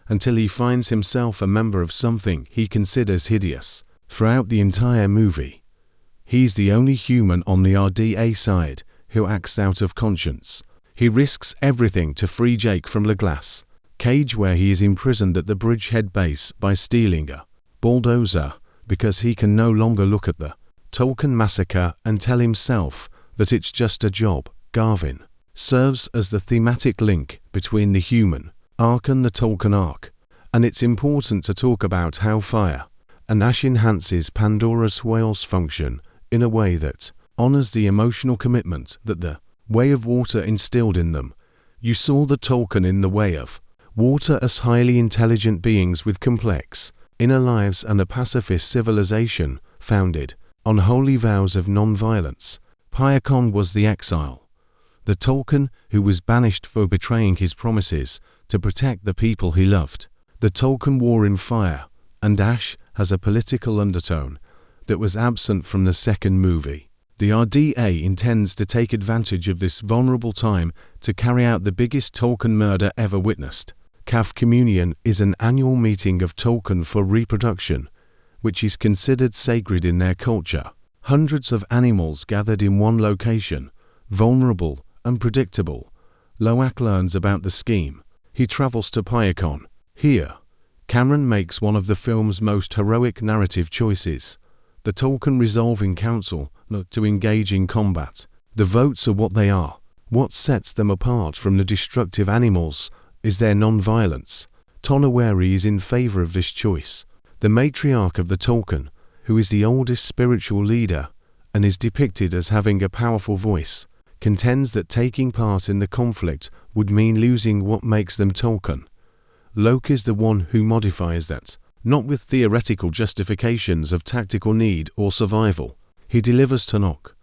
Speaker 4: until he finds himself a member of something he considers hideous. Throughout the entire movie, he's the only human on the RDA side who acts out of conscience. He risks everything to free Jake from the glass cage where he is imprisoned at the Bridgehead base by stealing a bulldozer because he can no longer look at the Tolkien massacre and tell himself that it's just a job. Garvin serves as the thematic link between the human arc and the Tolkien arc, and it's important to talk about how fire and ash enhances Pandora's whales' function in a way that honors the emotional commitment that the Way of Water instilled in them. You saw the Tolkien in the Way of Water as highly intelligent beings with complex inner lives and a pacifist civilization founded on holy vows of non-violence. Pyakon was the exile, the Tolkien who was banished for betraying his promises to protect the people he loved. The Tolkien war in fire and ash has a political undertone that was absent from the second movie. The RDA intends to take advantage of this vulnerable time to carry out the biggest Tolkien murder ever witnessed. Calf Communion is an annual meeting of Tolkien for reproduction, which is considered sacred in their culture. Hundreds of animals gathered in one location, vulnerable, unpredictable. Loak learns about the scheme. He travels to Pyakon. Here, Cameron makes one of the film's most heroic narrative choices. The Tolkien resolve in council not to engage in combat. The votes are what they are. What sets them apart from the destructive animals is their non-violence. Tonawari is in favor of this choice. The matriarch of the Tolkien, who is the oldest spiritual leader and is depicted as having a powerful voice, contends that taking part in the conflict would mean losing what makes them Tolkien. Loke is the one who modifies that, not with theoretical justifications of tactical need or survival. He delivers Tenoch,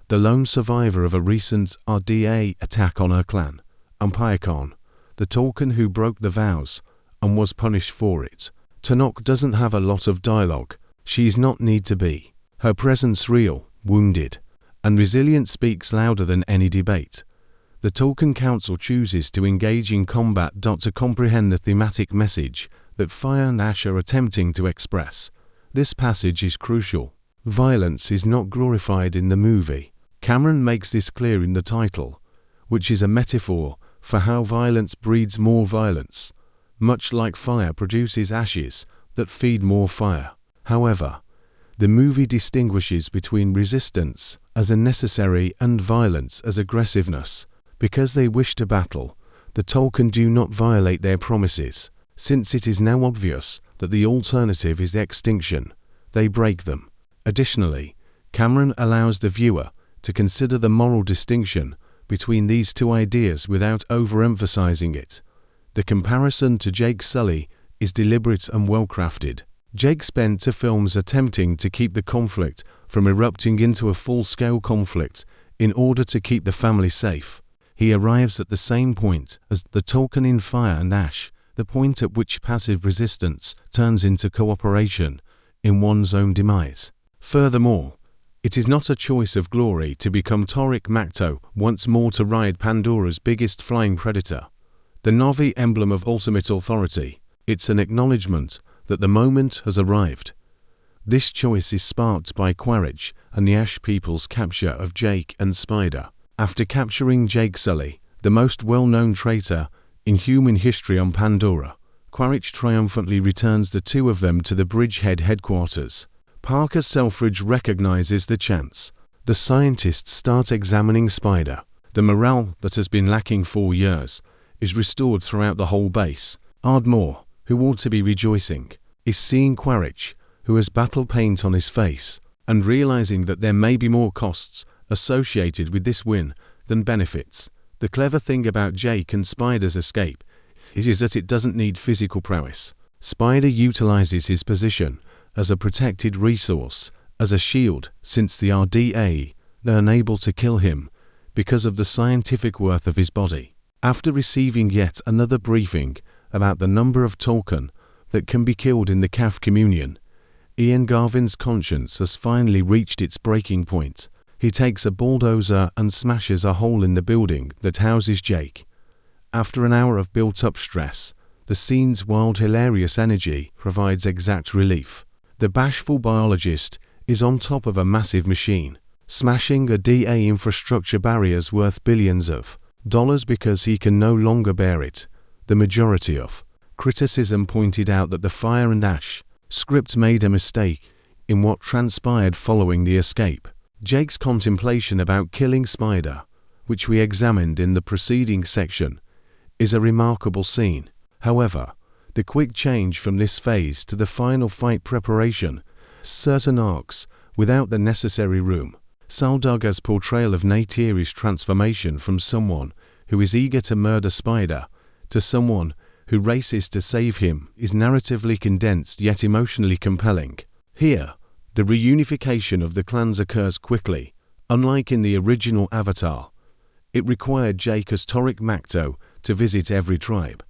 Speaker 4: the lone survivor of a recent RDA attack on her clan, and Pyakon, the Tolkien who broke the vows and was punished for it. Tenoch doesn't have a lot of dialogue. She is not need to be. Her presence real, wounded, and resilient speaks louder than any debate. The Tolkien Council chooses to engage in combat to comprehend the thematic message that Fire and Ash are attempting to express. This passage is crucial. Violence is not glorified in the movie. Cameron makes this clear in the title, which is a metaphor for how violence breeds more violence, much like fire produces ashes that feed more fire. However, the movie distinguishes between resistance as a necessary and violence as aggressiveness. Because they wish to battle, the Tolkien do not violate their promises. Since it is now obvious that the alternative is extinction, they break them. Additionally, Cameron allows the viewer to consider the moral distinction between these two ideas without overemphasizing it. The comparison to Jake Sully is deliberate and well-crafted. Jake spent 2 films attempting to keep the conflict from erupting into a full-scale conflict in order to keep the family safe. He arrives at the same point as the Tolkien in Fire and Ash, the point at which passive resistance turns into cooperation in one's own demise. Furthermore, it is not a choice of glory to become Torrik Makto once more to ride Pandora's biggest flying predator, the Na'vi emblem of ultimate authority. It's an acknowledgement that the moment has arrived. This choice is sparked by Quaritch and the Ash people's capture of Jake and Spider. After capturing Jake Sully, the most well-known traitor in human history on Pandora, Quaritch triumphantly returns the 2 of them to the Bridgehead headquarters. Parker Selfridge recognizes the chance. The scientists start examining Spider. The morale that has been lacking for years is restored throughout the whole base. Ardmore, who ought to be rejoicing, is seeing Quaritch, who has battle paint on his face, and realizing that there may be more costs associated with this win than benefits. The clever thing about Jake and Spider's escape is that it doesn't need physical prowess. Spider utilizes his position as a protected resource, as a shield, since the RDA are unable to kill him because of the scientific worth of his body. After receiving yet another briefing about the number of Tolkien that can be killed in the Calf Communion, Ian Garvin's conscience has finally reached its breaking point. He takes a bulldozer and smashes a hole in the building that houses Jake. After an hour of built-up stress, the scene's wild, hilarious energy provides exact relief. The bashful biologist is on top of a massive machine, smashing a DA infrastructure barriers worth billions of dollars because he can no longer bear it. The majority of criticism pointed out that the Fire and Ash script made a mistake in what transpired following the escape. Jake's contemplation about killing Spider, which we examined in the preceding section, is a remarkable scene. However, the quick change from this phase to the final fight preparation, certain arcs without the necessary room. Saldaña's portrayal of Neytiri's transformation from someone who is eager to murder Spider to someone who races to save him is narratively condensed yet emotionally compelling. Here, the reunification of the clans occurs quickly. Unlike in the original Avatar, it required Jake as Torrik Makto to visit every tribe.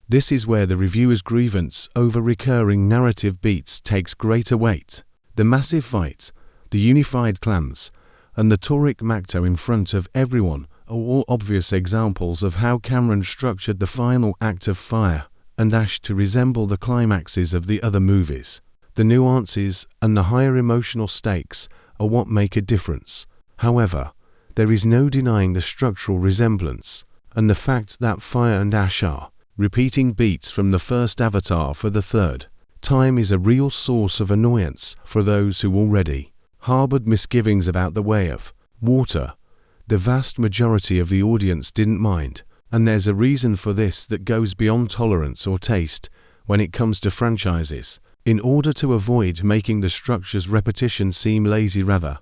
Speaker 4: This is where the reviewer's grievance over recurring narrative beats takes greater weight. The massive fight, the unified clans, and the Torrik Makto in front of everyone are all obvious examples of how Cameron structured the final act of Fire and Ash to resemble the climaxes of the other movies. The nuances and the higher emotional stakes are what make a difference. However, there is no denying the structural resemblance, and the fact that Fire and Ash are repeating beats from the first Avatar for the third time is a real source of annoyance for those who already harbored misgivings about the way of water. The vast majority of the audience didn't mind, and there's a reason for this that goes beyond tolerance or taste when it comes to franchises. In order to avoid making the structure's repetition seem lazy, rather,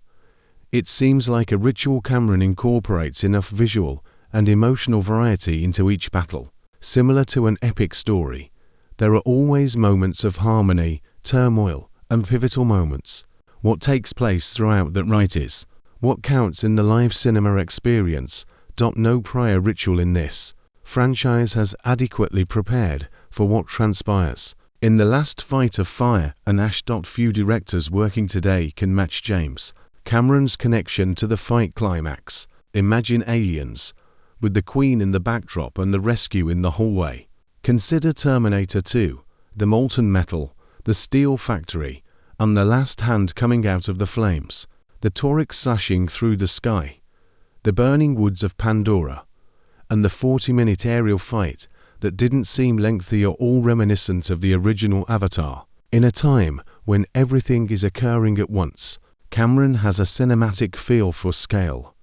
Speaker 4: It seems like a ritual Cameron incorporates enough visual and emotional variety into each battle. Similar to an epic story, there are always moments of harmony, turmoil, and pivotal moments. What takes place throughout that right is what counts in the live cinema experience. No prior ritual in this franchise has adequately prepared for what transpires. In the last fight of fire and ash. Few directors working today can match James Cameron's connection to the fight climax. Imagine Aliens, with the Queen in the backdrop and the rescue in the hallway. Consider Terminator 2, the molten metal, the steel factory, and the last hand coming out of the flames, the Torix slashing through the sky, the burning woods of Pandora, and the 40-minute aerial fight that didn't seem lengthy or all reminiscent of the original Avatar. In a time when everything is occurring at once, Cameron has a cinematic feel for scale,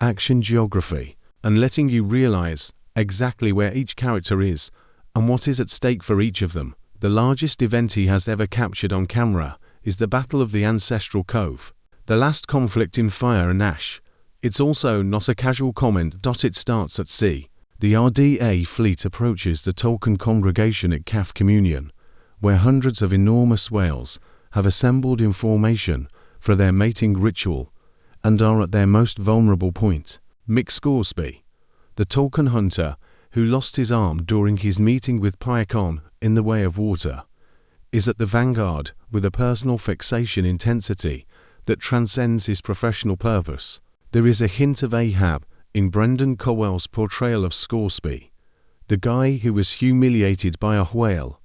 Speaker 4: action geography, and letting you realize exactly where each character is and what is at stake for each of them. The largest event he has ever captured on camera is the Battle of the Ancestral Cove, the last conflict in fire and ash. It's also not a casual comment. It starts at sea. The RDA fleet approaches the Tolkien congregation at Calf Communion, where hundreds of enormous whales have assembled in formation for their mating ritual and are at their most vulnerable point. Mick Scoresby, the Tolkien hunter who lost his arm during his meeting with Pyakon in the Way of Water, is at the vanguard with a personal fixation intensity that transcends his professional purpose. There is a hint of Ahab in Brendan Cowell's portrayal of Scoresby, the guy who was humiliated by a whale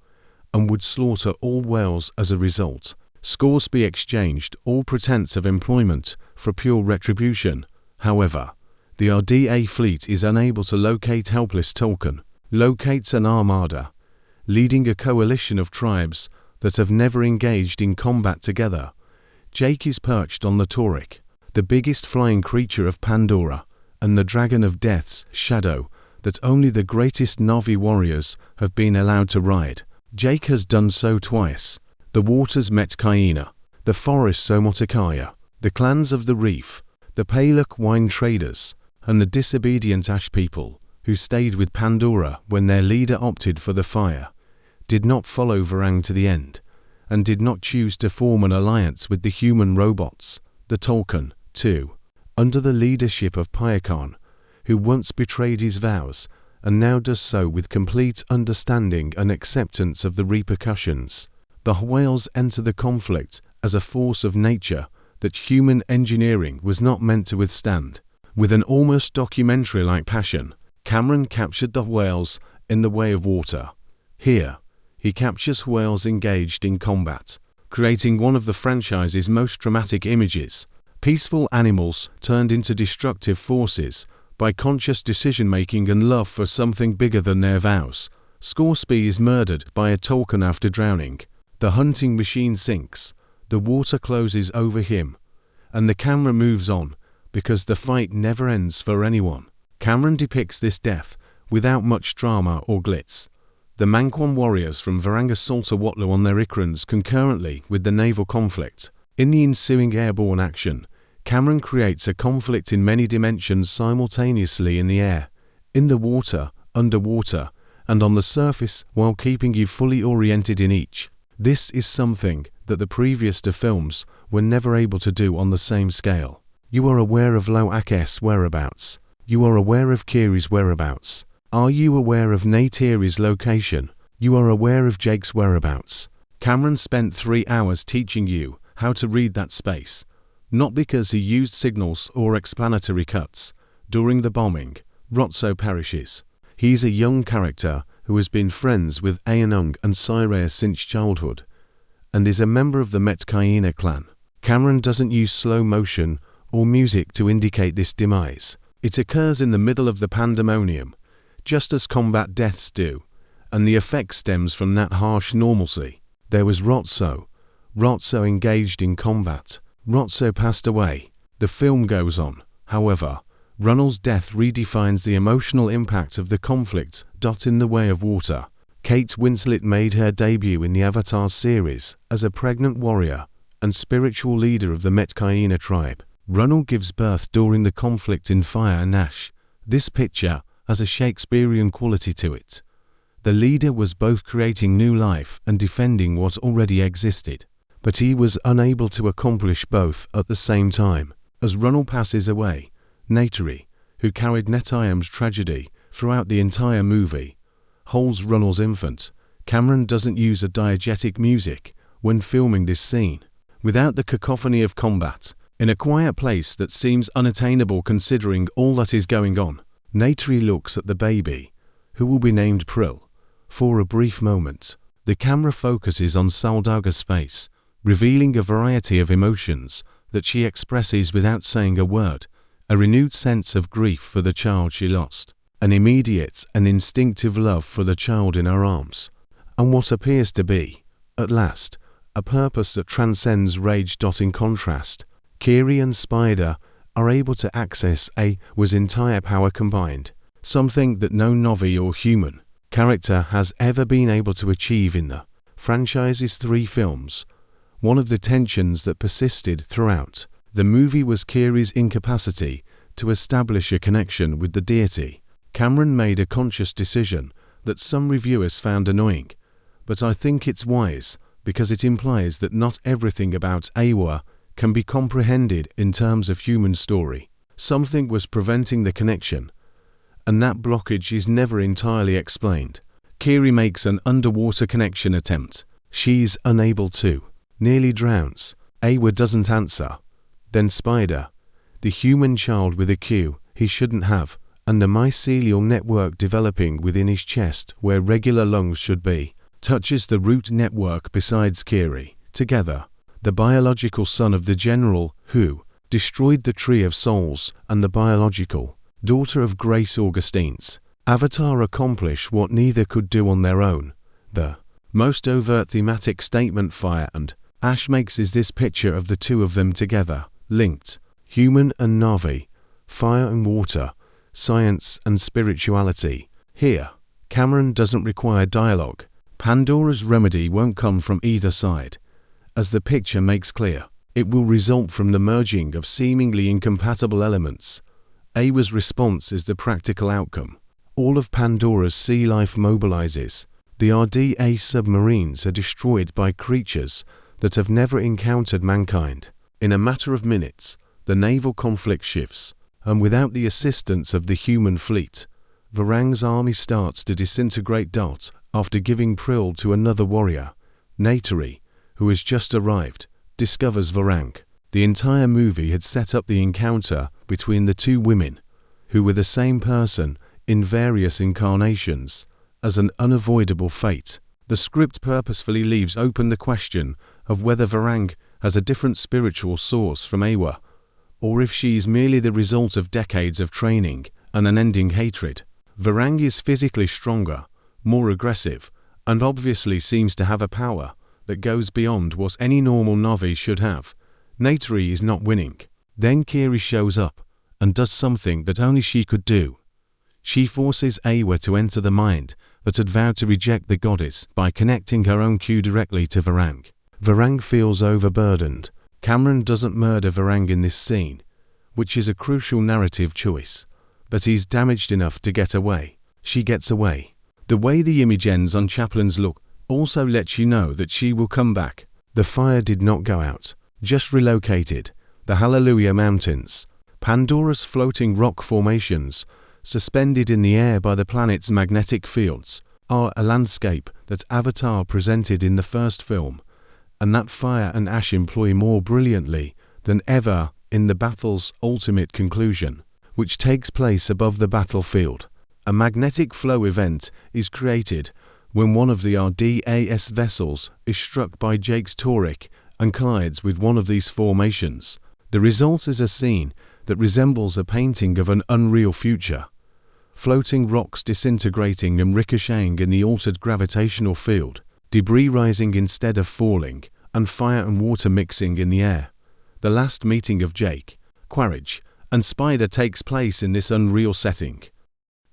Speaker 4: and would slaughter all whales as a result. Scoresby exchanged all pretense of employment for pure retribution. However, the RDA fleet is unable to locate helpless Tolkien, locates an armada, leading a coalition of tribes that have never engaged in combat together. Jake is perched on the Torix, the biggest flying creature of Pandora, and the Dragon of Death's shadow that only the greatest Na'vi warriors have been allowed to ride. Jake has done so twice. The waters met Kaina, the forests Omotakaya, the clans of the reef, the Palek wine traders, and the disobedient ash people who stayed with Pandora when their leader opted for the fire, did not follow Varang to the end, and did not choose to form an alliance with the human robots, the Tolkien, too, under the leadership of Pyakon, who once betrayed his vows and now does so with complete understanding and acceptance of the repercussions. The whales enter the conflict as a force of nature that human engineering was not meant to withstand. With an almost documentary-like passion, Cameron captured the whales in the Way of Water. Here, he captures whales engaged in combat, creating one of the franchise's most dramatic images. Peaceful animals turned into destructive forces by conscious decision-making and love for something bigger than their vows. Scoresby is murdered by a Tolkien after drowning. The hunting machine sinks, the water closes over him, and the camera moves on because the fight never ends for anyone. Cameron depicts this death without much drama or glitz. The Manquan warriors from Varang assault Watlu on their Ikrans concurrently with the naval conflict. In the ensuing airborne action, Cameron creates a conflict in many dimensions simultaneously in the air, in the water, underwater, and on the surface while keeping you fully oriented in each. This is something that the previous two films were never able to do on the same scale. You are aware of Loak's whereabouts. You are aware of Kiri's whereabouts. Are you aware of Neytiri's location? You are aware of Jake's whereabouts. Cameron spent 3 hours teaching you how to read that space, not because he used signals or explanatory cuts. During the bombing, Rotso perishes. He's a young character who has been friends with Aonung and Cyrea since childhood, and is a member of the Metkaina clan. Cameron doesn't use slow motion or music to indicate this demise. It occurs in the middle of the pandemonium, just as combat deaths do, and the effect stems from that harsh normalcy. There was Rotso. Rotso engaged in combat. Rotso passed away. The film goes on. However, Runnell's death redefines the emotional impact of the conflict. In the Way of Water, Kate Winslet made her debut in the Avatar series as a pregnant warrior and spiritual leader of the Metkaina tribe. Runnel gives birth during the conflict in Fire and Ash. This picture has a Shakespearean quality to it. The leader was both creating new life and defending what already existed, but he was unable to accomplish both at the same time. As Runnel passes away, Neytiri, who carried Neteyam's tragedy throughout the entire movie, holds Runnel's infant. Cameron doesn't use a diegetic music when filming this scene. Without the cacophony of combat, in a quiet place that seems unattainable considering all that is going on, Neytiri looks at the baby, who will be named Prill. For a brief moment, the camera focuses on Saldaña's face, revealing a variety of emotions that she expresses without saying a word, a renewed sense of grief for the child she lost, an immediate and instinctive love for the child in her arms, and what appears to be, at last, a purpose that transcends rage. In contrast, Kiri and Spider are able to access Awa's entire power combined, something that no Na'vi or human character has ever been able to achieve in the franchise's 3 films. One of the tensions that persisted throughout the movie was Kiri's incapacity to establish a connection with the deity. Cameron made a conscious decision that some reviewers found annoying, but I think it's wise because it implies that not everything about Awa can be comprehended in terms of human story. Something was preventing the connection, and that blockage is never entirely explained. Kiri makes an underwater connection attempt. She's unable to. Nearly drowns. Awa doesn't answer. Then Spider, the human child with a Q he shouldn't have, and the mycelial network developing within his chest where regular lungs should be, touches the root network besides Kiri. Together, the biological son of the general who destroyed the Tree of Souls and the biological daughter of Grace Augustine's Avatar accomplish what neither could do on their own. The most overt thematic statement Fire and Ash makes is this picture of the two of them together, linked, human and Na'vi, fire and water, science and spirituality. Here, Cameron doesn't require dialogue. Pandora's remedy won't come from either side. As the picture makes clear, it will result from the merging of seemingly incompatible elements. Awa's response is the practical outcome. All of Pandora's sea life mobilizes. The RDA submarines are destroyed by creatures that have never encountered mankind. In a matter of minutes, the naval conflict shifts, and without the assistance of the human fleet, Varang's army starts to disintegrate. After giving Prill to another warrior, Neytiri, who has just arrived, discovers Varang. The entire movie had set up the encounter between the two women, who were the same person in various incarnations, as an unavoidable fate. The script purposefully leaves open the question of whether Varang has a different spiritual source from Awa, or if she is merely the result of decades of training and unending hatred. Varang is physically stronger, more aggressive, and obviously seems to have a power that goes beyond what any normal Na'vi should have. Neytiri is not winning. Then Kiri shows up and does something that only she could do. She forces Awa to enter the mind that had vowed to reject the goddess by connecting her own Q directly to Varang. Varang feels overburdened. Cameron doesn't murder Varang in this scene, which is a crucial narrative choice, but he's damaged enough to get away. She gets away. The way the image ends on Chaplin's look also lets you know that she will come back. The fire did not go out, just relocated. The Hallelujah Mountains, Pandora's floating rock formations, suspended in the air by the planet's magnetic fields, are a landscape that Avatar presented in the first film, and that Fire and Ash employ more brilliantly than ever in the battle's ultimate conclusion, which takes place above the battlefield. A magnetic flow event is created when one of the RDAS vessels is struck by Jake's Toric and collides with one of these formations. The result is a scene that resembles a painting of an unreal future. Floating rocks disintegrating and ricocheting in the altered gravitational field, debris rising instead of falling, and fire and water mixing in the air. The last meeting of Jake, Quaritch, and Spider takes place in this unreal setting.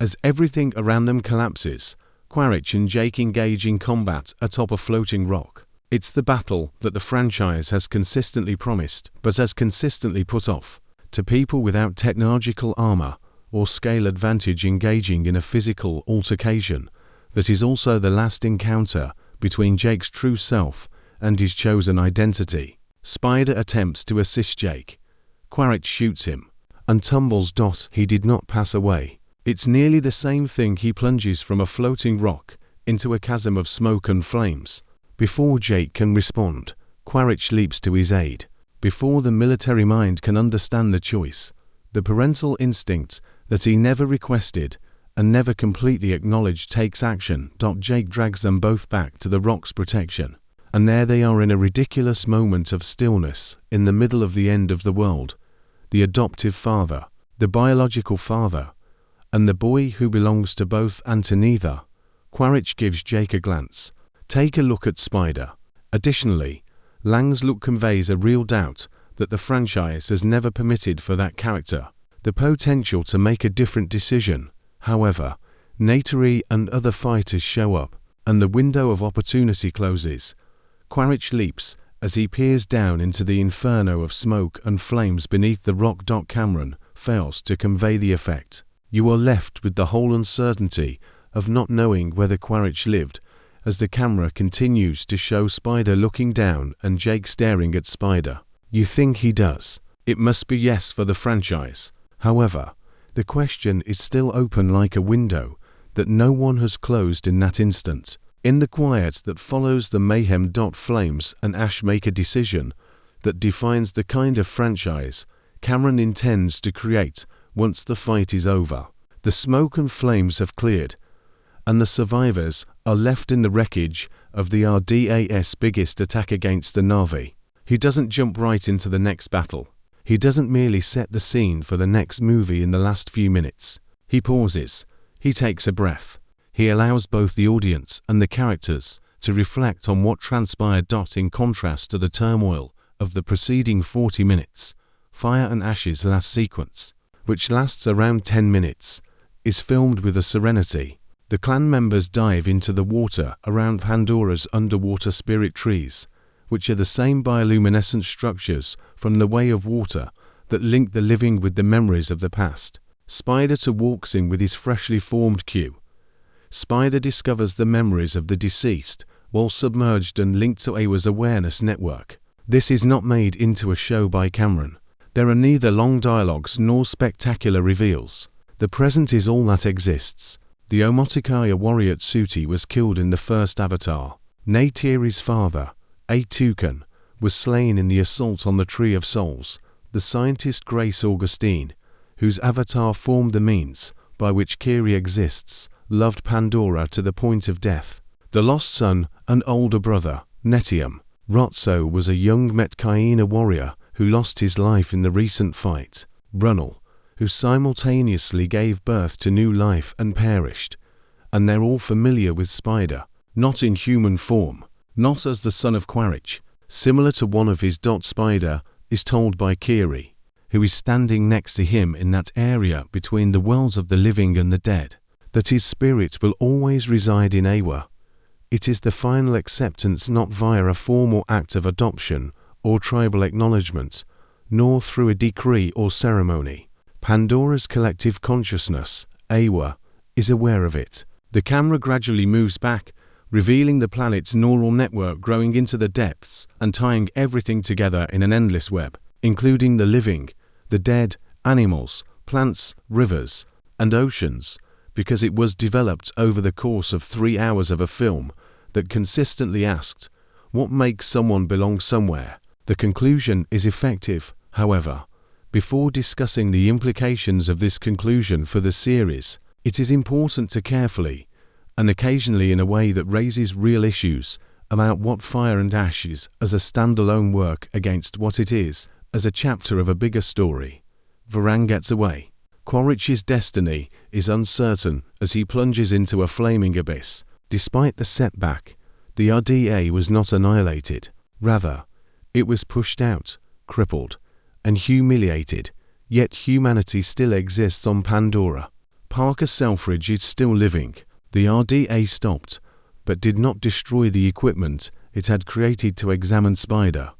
Speaker 4: As everything around them collapses, Quaritch and Jake engage in combat atop a floating rock. It's the battle that the franchise has consistently promised, but has consistently put off. to people without technological armor or scale advantage engaging in a physical altercation that is also the last encounter between Jake's true self and his chosen identity. Spider attempts to assist Jake. Quaritch shoots him and tumbles. He did not pass away. It's nearly the same thing. He plunges from a floating rock into a chasm of smoke and flames. Before Jake can respond, Quaritch leaps to his aid. Before the military mind can understand the choice, the parental instinct that he never requested and never completely acknowledged takes action. Jake drags them both back to the rock's protection, and there they are in a ridiculous moment of stillness in the middle of the end of the world. The adoptive father, the biological father, and the boy who belongs to both and to neither. Quaritch gives Jake a glance. Take a look at Spider. Additionally, Lang's look conveys a real doubt that the franchise has never permitted for that character the potential to make a different decision. However, Neytiri and other fighters show up, and the window of opportunity closes. Quaritch leaps as he peers down into the inferno of smoke and flames beneath the rock. Cameron fails to convey the effect. You are left with the whole uncertainty of not knowing whether Quaritch lived, as the camera continues to show Spider looking down and Jake staring at Spider. You think he does. It must be yes for the franchise. However, the question is still open like a window that no one has closed in that instant. In the quiet that follows the mayhem. Flames and ash make a decision that defines the kind of franchise Cameron intends to create once the fight is over. The smoke and flames have cleared, and the survivors are left in the wreckage of the RDA's biggest attack against the Na'vi. He doesn't jump right into the next battle. He doesn't merely set the scene for the next movie in the last few minutes. He pauses. He takes a breath. He allows both the audience and the characters to reflect on what transpired. In contrast to the turmoil of the preceding 40 minutes, Fire and Ash's last sequence, which lasts around 10 minutes, is filmed with a serenity. The clan members dive into the water around Pandora's underwater spirit trees, which are the same bioluminescent structures from the Way of Water that link the living with the memories of the past. Spider walks in with his freshly formed Q. Spider discovers the memories of the deceased while submerged and linked to Awa's awareness network. This is not made into a show by Cameron. There are neither long dialogues nor spectacular reveals. The present is all that exists. The Omotikaya warrior Tsuti was killed in the first Avatar. Neytiri's father, Atukan, was slain in the assault on the Tree of Souls. The scientist Grace Augustine, whose avatar formed the means by which Kiri exists, loved Pandora to the point of death. The lost son and older brother, Neteyam. Rotso was a young Metkaina warrior who lost his life in the recent fight. Brunel, who simultaneously gave birth to new life and perished. And they're all familiar with Spider, not in human form, not as the son of Quaritch, similar to one of his. Spider is told by Kiri, who is standing next to him in that area between the worlds of the living and the dead, that his spirit will always reside in Awa. It is the final acceptance not via a formal act of adoption or tribal acknowledgement, nor through a decree or ceremony. Pandora's collective consciousness, Awa, is aware of it. The camera gradually moves back, revealing the planet's neural network growing into the depths and tying everything together in an endless web, including the living, the dead, animals, plants, rivers, and oceans, because it was developed over the course of 3 hours of a film that consistently asked, what makes someone belong somewhere? The conclusion is effective, however. Before discussing the implications of this conclusion for the series, it is important to carefully, and occasionally in a way that raises real issues, about what Fire and Ash is as a standalone work against what it is as a chapter of a bigger story. Varang gets away. Quaritch's destiny is uncertain as he plunges into a flaming abyss. Despite the setback, the RDA was not annihilated. Rather, it was pushed out, crippled, and humiliated, yet humanity still exists on Pandora. Parker Selfridge is still living. The RDA stopped, but did not destroy the equipment it had created to examine Spider.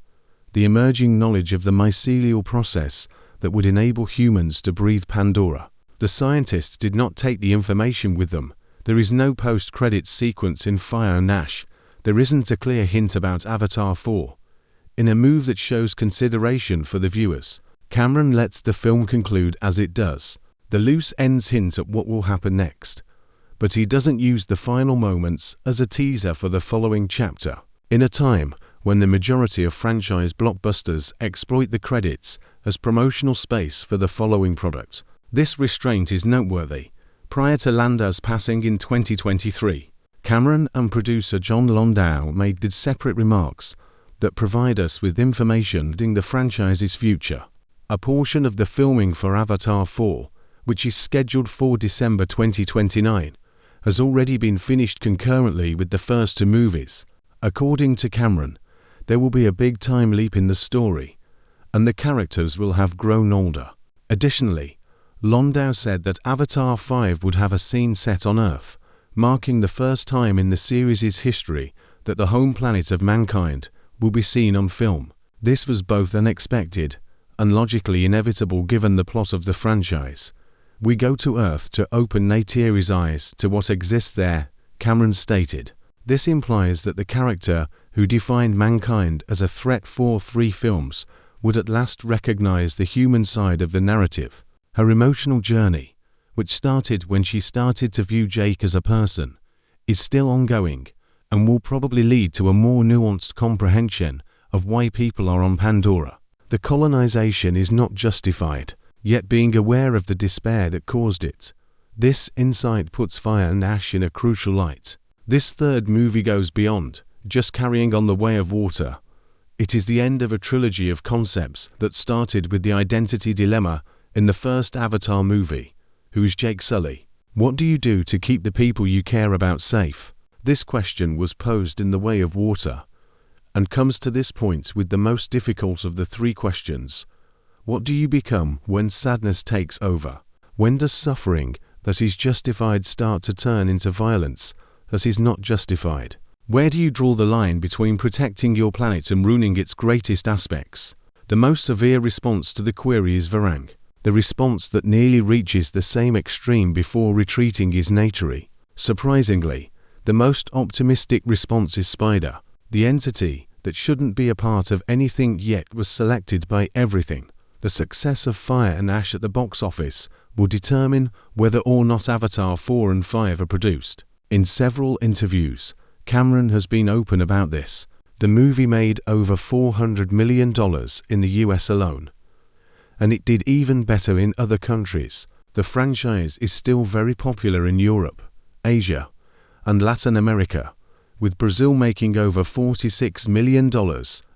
Speaker 4: The emerging knowledge of the mycelial process that would enable humans to breathe Pandora. The scientists did not take the information with them. There is no post-credits sequence in Fire and Ash. There isn't a clear hint about Avatar 4. In a move that shows consideration for the viewers, Cameron lets the film conclude as it does. The loose ends hint at what will happen next, but he doesn't use the final moments as a teaser for the following chapter. In a time when the majority of franchise blockbusters exploit the credits as promotional space for the following product, this restraint is noteworthy. Prior to Landau's passing in 2023, Cameron and producer John Landau made separate remarks that provide us with information regarding the franchise's future. A portion of the filming for Avatar 4, which is scheduled for December 2029, has already been finished concurrently with the first two movies. According to Cameron, there will be a big time leap in the story, and the characters will have grown older. Additionally, Landau said that Avatar 5 would have a scene set on Earth, marking the first time in the series' history that the home planet of mankind will be seen on film. This was both unexpected and logically inevitable given the plot of the franchise. We go to Earth to open Neytiri's eyes to what exists there, Cameron stated. This implies that the character who defined mankind as a threat for 3 films would at last recognize the human side of the narrative. Her emotional journey, which started when she started to view Jake as a person, is still ongoing and will probably lead to a more nuanced comprehension of why people are on Pandora. The colonization is not justified, yet being aware of the despair that caused it. This insight puts Fire and Ash in a crucial light. This third movie goes beyond just carrying on the way of water. It is the end of a trilogy of concepts that started with the identity dilemma in the first Avatar movie. Who is Jake Sully? What do you do to keep the people you care about safe? This question was posed in the way of water, and comes to this point with the most difficult of the 3 questions. What do you become when sadness takes over? When does suffering that is justified start to turn into violence that is not justified? Where do you draw the line between protecting your planet and ruining its greatest aspects? The most severe response to the query is Varang. The response that nearly reaches the same extreme before retreating is Neytiri. Surprisingly, the most optimistic response is Spider. The entity that shouldn't be a part of anything yet was selected by everything. The success of Fire and Ash at the box office will determine whether or not Avatar 4 and 5 are produced. In several interviews, Cameron has been open about this. The movie made over $400 million in the US alone, and it did even better in other countries. The franchise is still very popular in Europe, Asia, and Latin America, with Brazil making over $46 million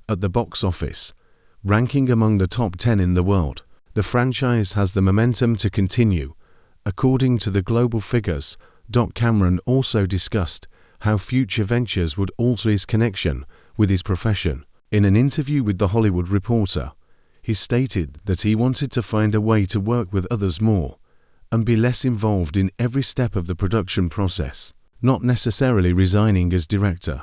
Speaker 4: at the box office, ranking among the top 10 in the world. The franchise has the momentum to continue. According to the global figures, Cameron also discussed how future ventures would alter his connection with his profession. In an interview with The Hollywood Reporter, he stated that he wanted to find a way to work with others more and be less involved in every step of the production process, not necessarily resigning as director,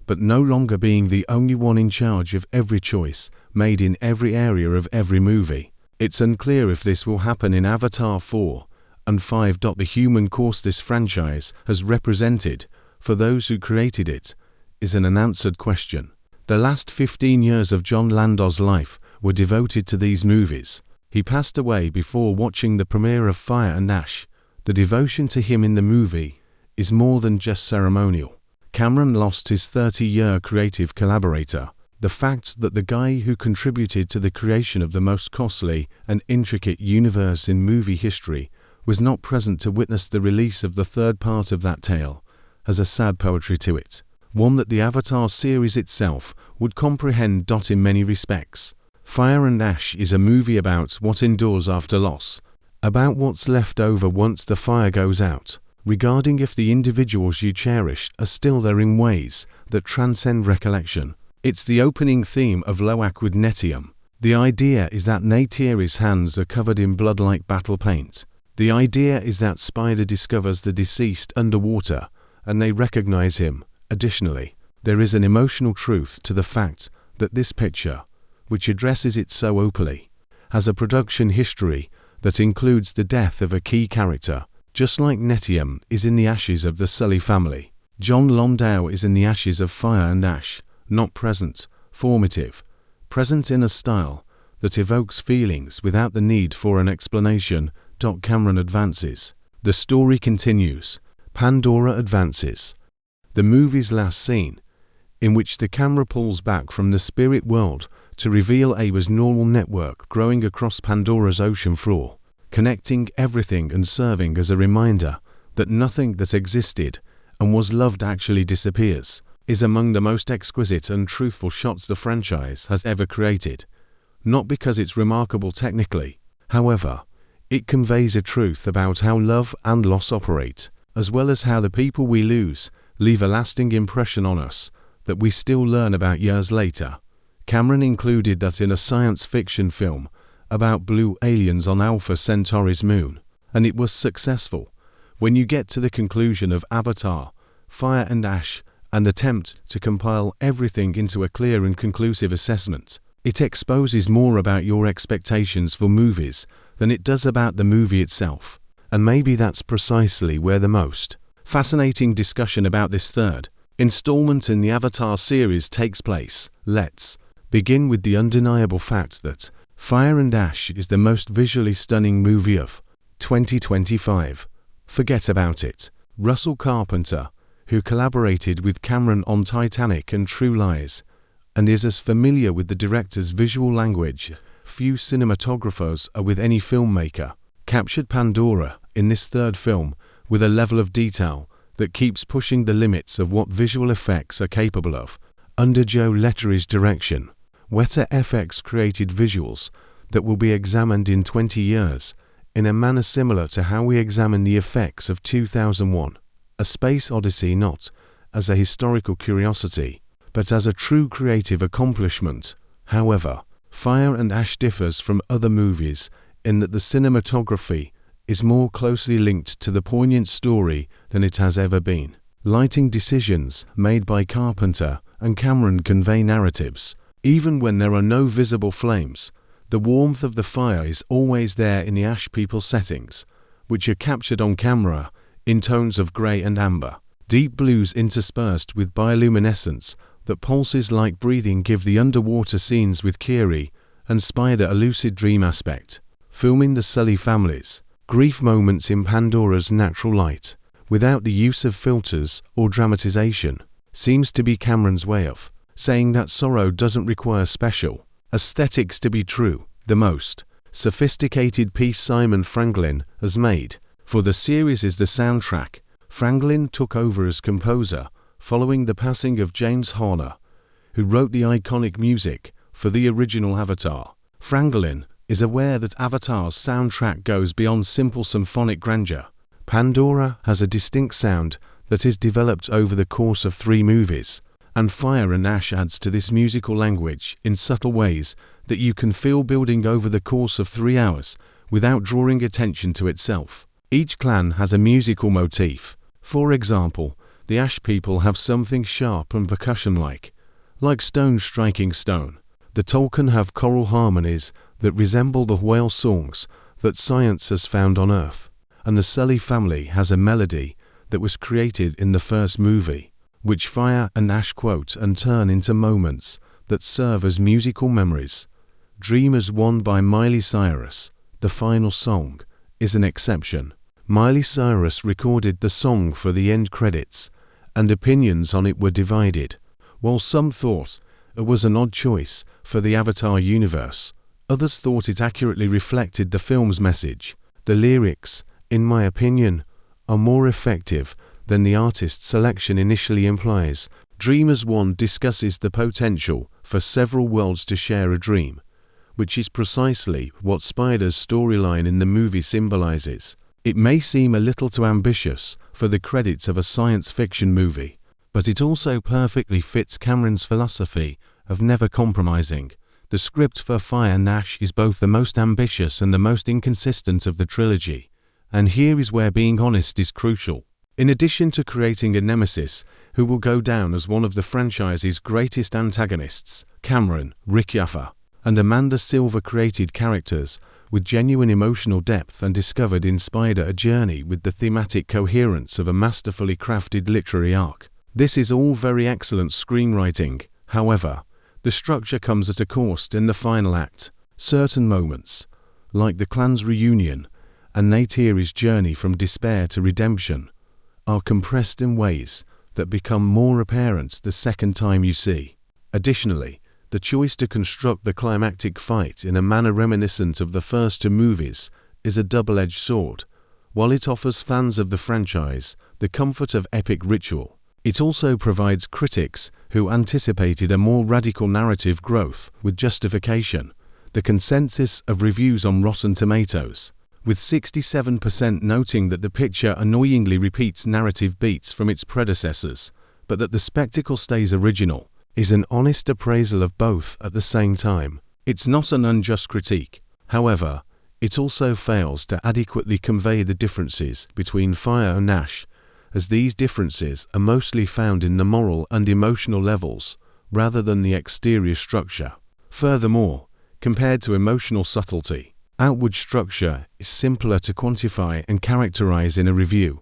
Speaker 4: but no longer being the only one in charge of every choice made in every area of every movie. It's unclear if this will happen in Avatar 4 and 5. The human course this franchise has represented for those who created it is an unanswered question. The last 15 years of John Landau's life were devoted to these movies. He passed away before watching the premiere of Fire and Ash. The devotion to him in the movie is more than just ceremonial. Cameron lost his 30-year creative collaborator. The fact that the guy who contributed to the creation of the most costly and intricate universe in movie history was not present to witness the release of the third part of that tale has a sad poetry to it, one that the Avatar series itself would comprehend. In many respects, Fire and Ash is a movie about what endures after loss, about what's left over once the fire goes out, regarding if the individuals you cherished are still there in ways that transcend recollection. It's the opening theme of Loak with Neteyam. The idea is that Neytiri's hands are covered in blood like battle paint. The idea is that Spider discovers the deceased underwater and they recognize him. Additionally, there is an emotional truth to the fact that this picture, which addresses it so openly, has a production history that includes the death of a key character. Just like Neteyam is in the ashes of the Sully family, John Landau is in the ashes of Fire and Ash, not present, formative, present in a style that evokes feelings without the need for an explanation. Cameron advances. The story continues. Pandora advances. The movie's last scene, in which the camera pulls back from the spirit world to reveal Ava's neural network growing across Pandora's ocean floor, connecting everything and serving as a reminder that nothing that existed and was loved actually disappears, is among the most exquisite and truthful shots the franchise has ever created. Not because it's remarkable technically, however, it conveys a truth about how love and loss operate, as well as how the people we lose leave a lasting impression on us that we still learn about years later. Cameron included that in a science fiction film about blue aliens on Alpha Centauri's moon, and it was successful. When you get to the conclusion of Avatar, Fire and Ash, and attempt to compile everything into a clear and conclusive assessment, it exposes more about your expectations for movies than it does about the movie itself. And maybe that's precisely where the most fascinating discussion about this third installment in the Avatar series takes place. Let's begin with the undeniable fact that Fire and Ash is the most visually stunning movie of 2025. Forget about it. Russell Carpenter, who collaborated with Cameron on Titanic and True Lies, and is as familiar with the director's visual language few cinematographers are with any filmmaker, captured Pandora in this third film with a level of detail that keeps pushing the limits of what visual effects are capable of. Under Joe Lettery's direction, Weta FX created visuals that will be examined in 20 years in a manner similar to how we examine the effects of 2001: A Space Odyssey, not as a historical curiosity, but as a true creative accomplishment. However, Fire and Ash differs from other movies in that the cinematography is more closely linked to the poignant story than it has ever been. Lighting decisions made by Carpenter and Cameron convey narratives. Even when there are no visible flames, the warmth of the fire is always there in the Ash people settings, which are captured on camera in tones of grey and amber. Deep blues interspersed with bioluminescence that pulses like breathing give the underwater scenes with Kiri and Spider a lucid dream aspect. Filming the Sully family's grief moments in Pandora's natural light, without the use of filters or dramatization, seems to be Cameron's way of saying that sorrow doesn't require special aesthetics to be true. The most sophisticated piece Simon Franklin has made for the series is the soundtrack. Franklin took over as composer following the passing of James Horner, who wrote the iconic music for the original Avatar. Franklin is aware that Avatar's soundtrack goes beyond simple symphonic grandeur. Pandora has a distinct sound that is developed over the course of 3 movies, and Fire and Ash adds to this musical language in subtle ways that you can feel building over the course of 3 hours without drawing attention to itself. Each clan has a musical motif. For example, the Ash people have something sharp and percussion-like stone striking stone. The Tolkien have choral harmonies that resemble the whale songs that science has found on Earth. And the Sully family has a melody that was created in the first movie, which Fire and Ash quote and turn into moments that serve as musical memories. Dream as One by Miley Cyrus, the final song, is an exception. Miley Cyrus recorded the song for the end credits, and opinions on it were divided. While some thought it was an odd choice for the Avatar universe, others thought it accurately reflected the film's message. The lyrics, in my opinion, are more effective than the artist's selection initially implies. Dream as One discusses the potential for several worlds to share a dream, which is precisely what Spider's storyline in the movie symbolizes. It may seem a little too ambitious for the credits of a science fiction movie, but it also perfectly fits Cameron's philosophy of never compromising. The script for Fire and Ash is both the most ambitious and the most inconsistent of the trilogy, and here is where being honest is crucial. In addition to creating a nemesis who will go down as one of the franchise's greatest antagonists, Cameron, Rick Yaffa, and Amanda Silver created characters with genuine emotional depth and discovered inspired a journey with the thematic coherence of a masterfully crafted literary arc. This is all very excellent screenwriting. However, the structure comes at a cost in the final act. Certain moments, like the clan's reunion and Neytiri's journey from despair to redemption, are compressed in ways that become more apparent the second time you see. Additionally, the choice to construct the climactic fight in a manner reminiscent of the first two movies is a double-edged sword. While it offers fans of the franchise the comfort of epic ritual, it also provides critics who anticipated a more radical narrative growth with justification. The consensus of reviews on Rotten Tomatoes, with 67% noting that the picture annoyingly repeats narrative beats from its predecessors, but that the spectacle stays original, is an honest appraisal of both at the same time. It's not an unjust critique. However, it also fails to adequately convey the differences between Fire and Ash, as these differences are mostly found in the moral and emotional levels rather than the exterior structure. Furthermore, compared to emotional subtlety, outward structure is simpler to quantify and characterize in a review.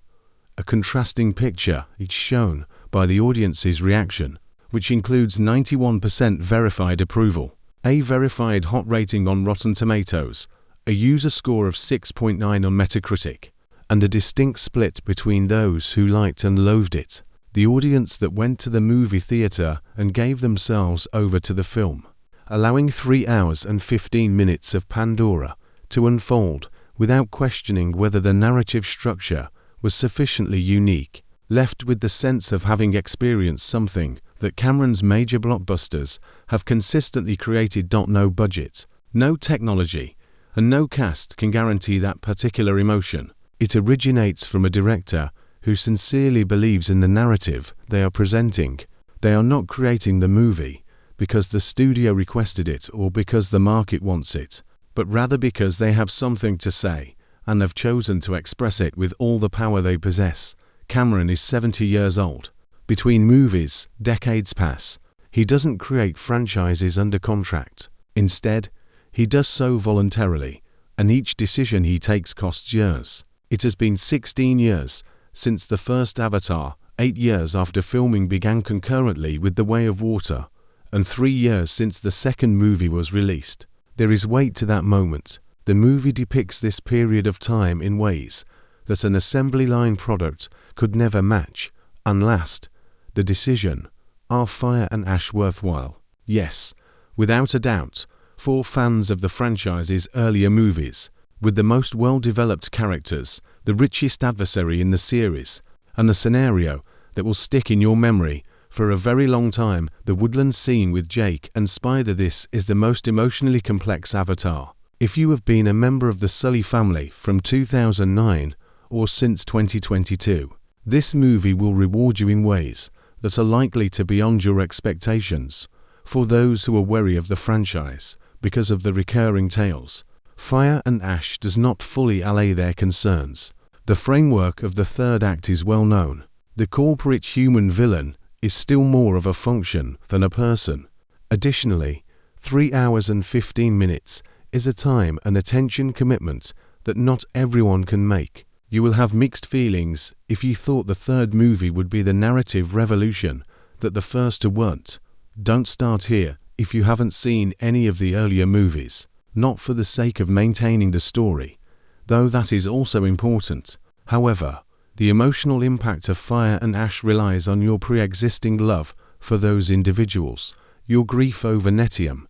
Speaker 4: A contrasting picture is shown by the audience's reaction, which includes 91% verified approval, a verified hot rating on Rotten Tomatoes, a user score of 6.9 on Metacritic, and a distinct split between those who liked and loathed it. The audience that went to the movie theater and gave themselves over to the film, allowing 3 hours and 15 minutes of Pandora to unfold without questioning whether the narrative structure was sufficiently unique, left with the sense of having experienced something that Cameron's major blockbusters have consistently created. No budget, no technology, and no cast can guarantee that particular emotion. It originates from a director who sincerely believes in the narrative they are presenting. They are not creating the movie because the studio requested it or because the market wants it, but rather because they have something to say and have chosen to express it with all the power they possess. Cameron is 70 years old. Between movies, decades pass. He doesn't create franchises under contract. Instead, he does so voluntarily, and each decision he takes costs years. It has been 16 years since the first Avatar, 8 years after filming began concurrently with The Way of Water, and 3 years since the second movie was released. There is weight to that moment. The movie depicts this period of time in ways that an assembly line product could never match. And last, the decision, are Fire and Ash worthwhile? Yes, without a doubt, for fans of the franchise's earlier movies, with the most well-developed characters, the richest adversary in the series, and a scenario that will stick in your memory for a very long time. The woodland scene with Jake and Spider. This is the most emotionally complex Avatar. If you have been a member of the Sully family from 2009 or since 2022, this movie will reward you in ways that are likely to be beyond your expectations. For those who are wary of the franchise because of the recurring tales, Fire and Ash does not fully allay their concerns. The framework of the third act is well known. The corporate human villain is still more of a function than a person. Additionally, 3 hours and 15 minutes is a time and attention commitment that not everyone can make. You will have mixed feelings if you thought the third movie would be the narrative revolution that the first two weren't. Don't start here if you haven't seen any of the earlier movies, not for the sake of maintaining the story, though that is also important. However, the emotional impact of Fire and Ash relies on your pre-existing love for those individuals, your grief over Neteyam,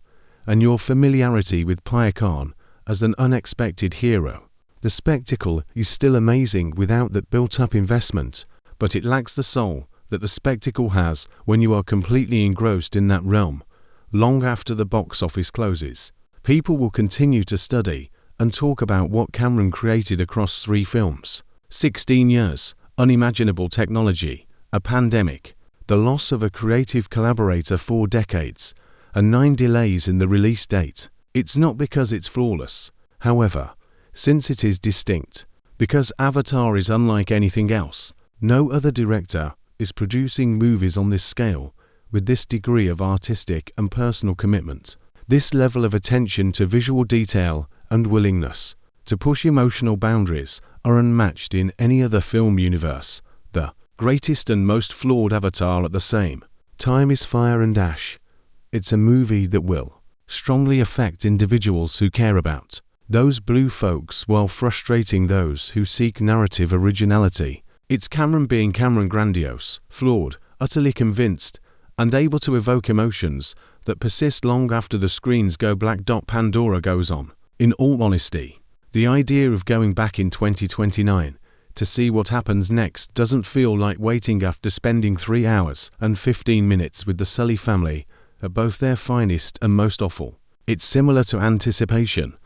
Speaker 4: and your familiarity with Pyre Khan as an unexpected hero. The spectacle is still amazing without that built-up investment, but it lacks the soul that the spectacle has when you are completely engrossed in that realm. Long after the box office closes, people will continue to study and talk about what Cameron created across 3 films. 16 years, unimaginable technology, a pandemic, the loss of a creative collaborator 4 decades, and 9 delays in the release date. It's not because it's flawless, however, since it is distinct, because Avatar is unlike anything else. No other director is producing movies on this scale with this degree of artistic and personal commitment. This level of attention to visual detail and willingness to push emotional boundaries are unmatched in any other film universe. The greatest and most flawed Avatar at the same time is Fire and Ash. It's a movie that will strongly affect individuals who care about those blue folks while frustrating those who seek narrative originality. It's Cameron being Cameron, grandiose, flawed, utterly convinced, and able to evoke emotions that persist long after the screens go black. Pandora goes on. In all honesty, the idea of going back in 2029 to see what happens next doesn't feel like waiting after spending 3 hours and 15 minutes with the Sully family at both their finest and most awful. It's similar to anticipation.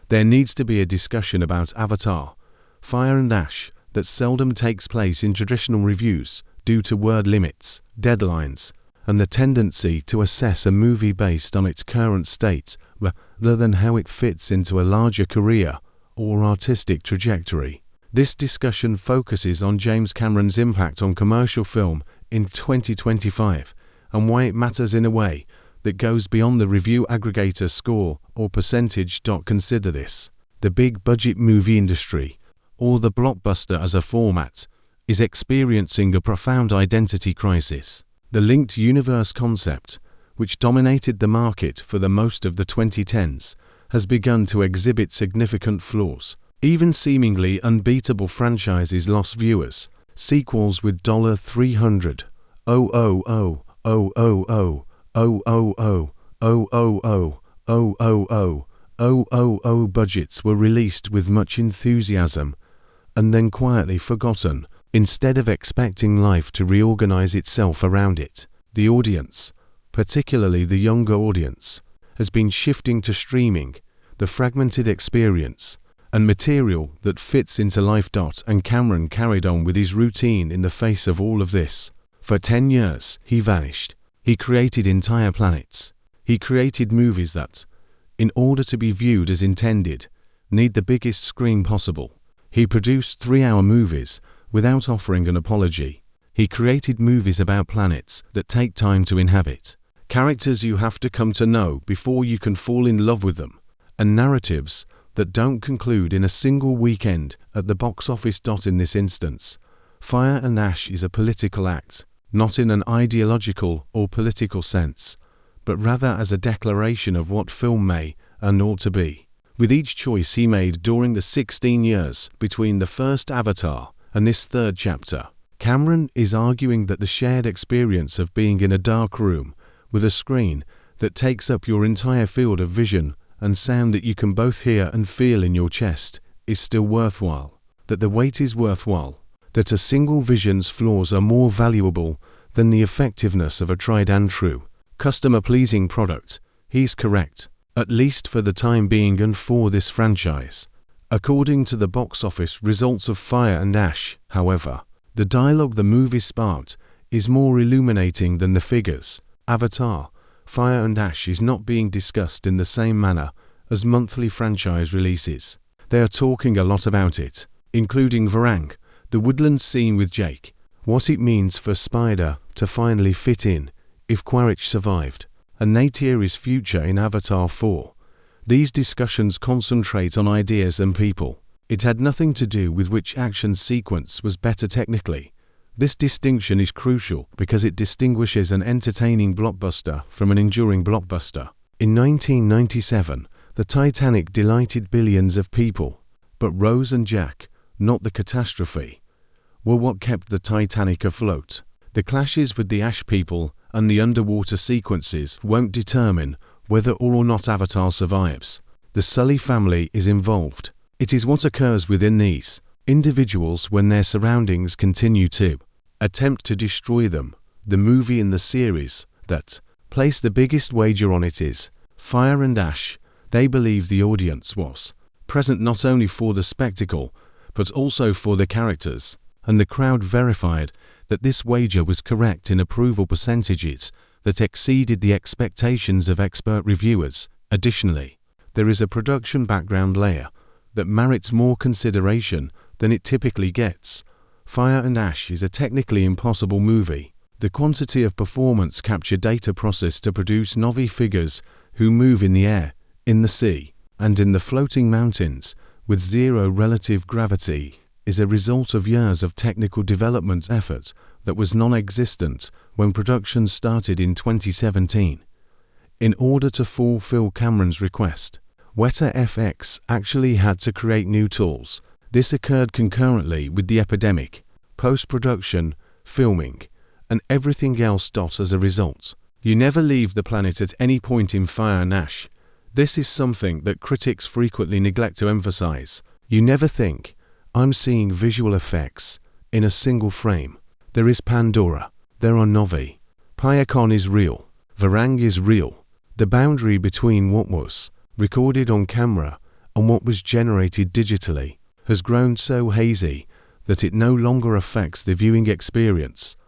Speaker 4: There needs to be a discussion about Avatar, Fire and Ash that seldom takes place in traditional reviews due to word limits, deadlines, and the tendency to assess a movie based on its current state rather than how it fits into a larger career or artistic trajectory. This discussion focuses on James Cameron's impact on commercial film in 2025 and why it matters in a way that goes beyond the review aggregator score or percentage. Consider this. The big budget movie industry, or the blockbuster as a format, is experiencing a profound identity crisis. The linked universe concept, which dominated the market for the most of the 2010s, has begun to exhibit significant flaws. Even seemingly unbeatable franchises lost viewers. Sequels with $300, budgets were released with much enthusiasm and then quietly forgotten. Instead of expecting life to reorganize itself around it, the audience, particularly the younger audience, has been shifting to streaming, the fragmented experience, and material that fits into life. And Cameron carried on with his routine in the face of all of this. For 10 years, he vanished. He created entire planets. He created movies that, in order to be viewed as intended, need the biggest screen possible. He produced 3-hour movies without offering an apology. He created movies about planets that take time to inhabit, characters you have to come to know before you can fall in love with them, and narratives that don't conclude in a single weekend at the box office. In this instance, Fire and Ash is a political act, not in an ideological or political sense, but rather as a declaration of what film may and ought to be. With each choice he made during the 16 years between the first Avatar and this third chapter, Cameron is arguing that the shared experience of being in a dark room with a screen that takes up your entire field of vision and sound that you can both hear and feel in your chest is still worthwhile, that the wait is worthwhile, that a single vision's flaws are more valuable than the effectiveness of a tried and true, customer-pleasing product. He's correct, at least for the time being and for this franchise. According to the box office results of Fire and Ash, however, the dialogue the movie sparked is more illuminating than the figures. Avatar, Fire and Ash is not being discussed in the same manner as monthly franchise releases. They are talking a lot about it, including Varang, the woodland scene with Jake, what it means for Spider to finally fit in, if Quaritch survived, and Neytiri's future in Avatar 4. These discussions concentrate on ideas and people. It had nothing to do with which action sequence was better technically. This distinction is crucial because it distinguishes an entertaining blockbuster from an enduring blockbuster. In 1997, the Titanic delighted billions of people, but Rose and Jack, not the catastrophe, were what kept the Titanic afloat. The clashes with the Ash people and the underwater sequences won't determine whether or not Avatar survives. The Sully family is involved. It is what occurs within these individuals when their surroundings continue to attempt to destroy them. The movie in the series that placed the biggest wager on it is Fire and Ash. They believe the audience was present not only for the spectacle, but also for the characters, and the crowd verified that this wager was correct in approval percentages that exceeded the expectations of expert reviewers. Additionally, there is a production background layer that merits more consideration than it typically gets. Fire and Ash is a technically impossible movie. The quantity of performance capture data processed to produce Navi figures who move in the air, in the sea, and in the floating mountains with zero relative gravity is a result of years of technical development effort that was non-existent when production started in 2017. In order to fulfill Cameron's request, Weta FX actually had to create new tools. This occurred concurrently with the epidemic, post-production, filming, and everything else. As a result, you never leave the planet at any point in Fire and Ash. This is something that critics frequently neglect to emphasize. You never think, I'm seeing visual effects in a single frame. There is Pandora, there are Navi. Pyakon is real, Varang is real. The boundary between what was recorded on camera and what was generated digitally has grown so hazy that it no longer affects the viewing experience.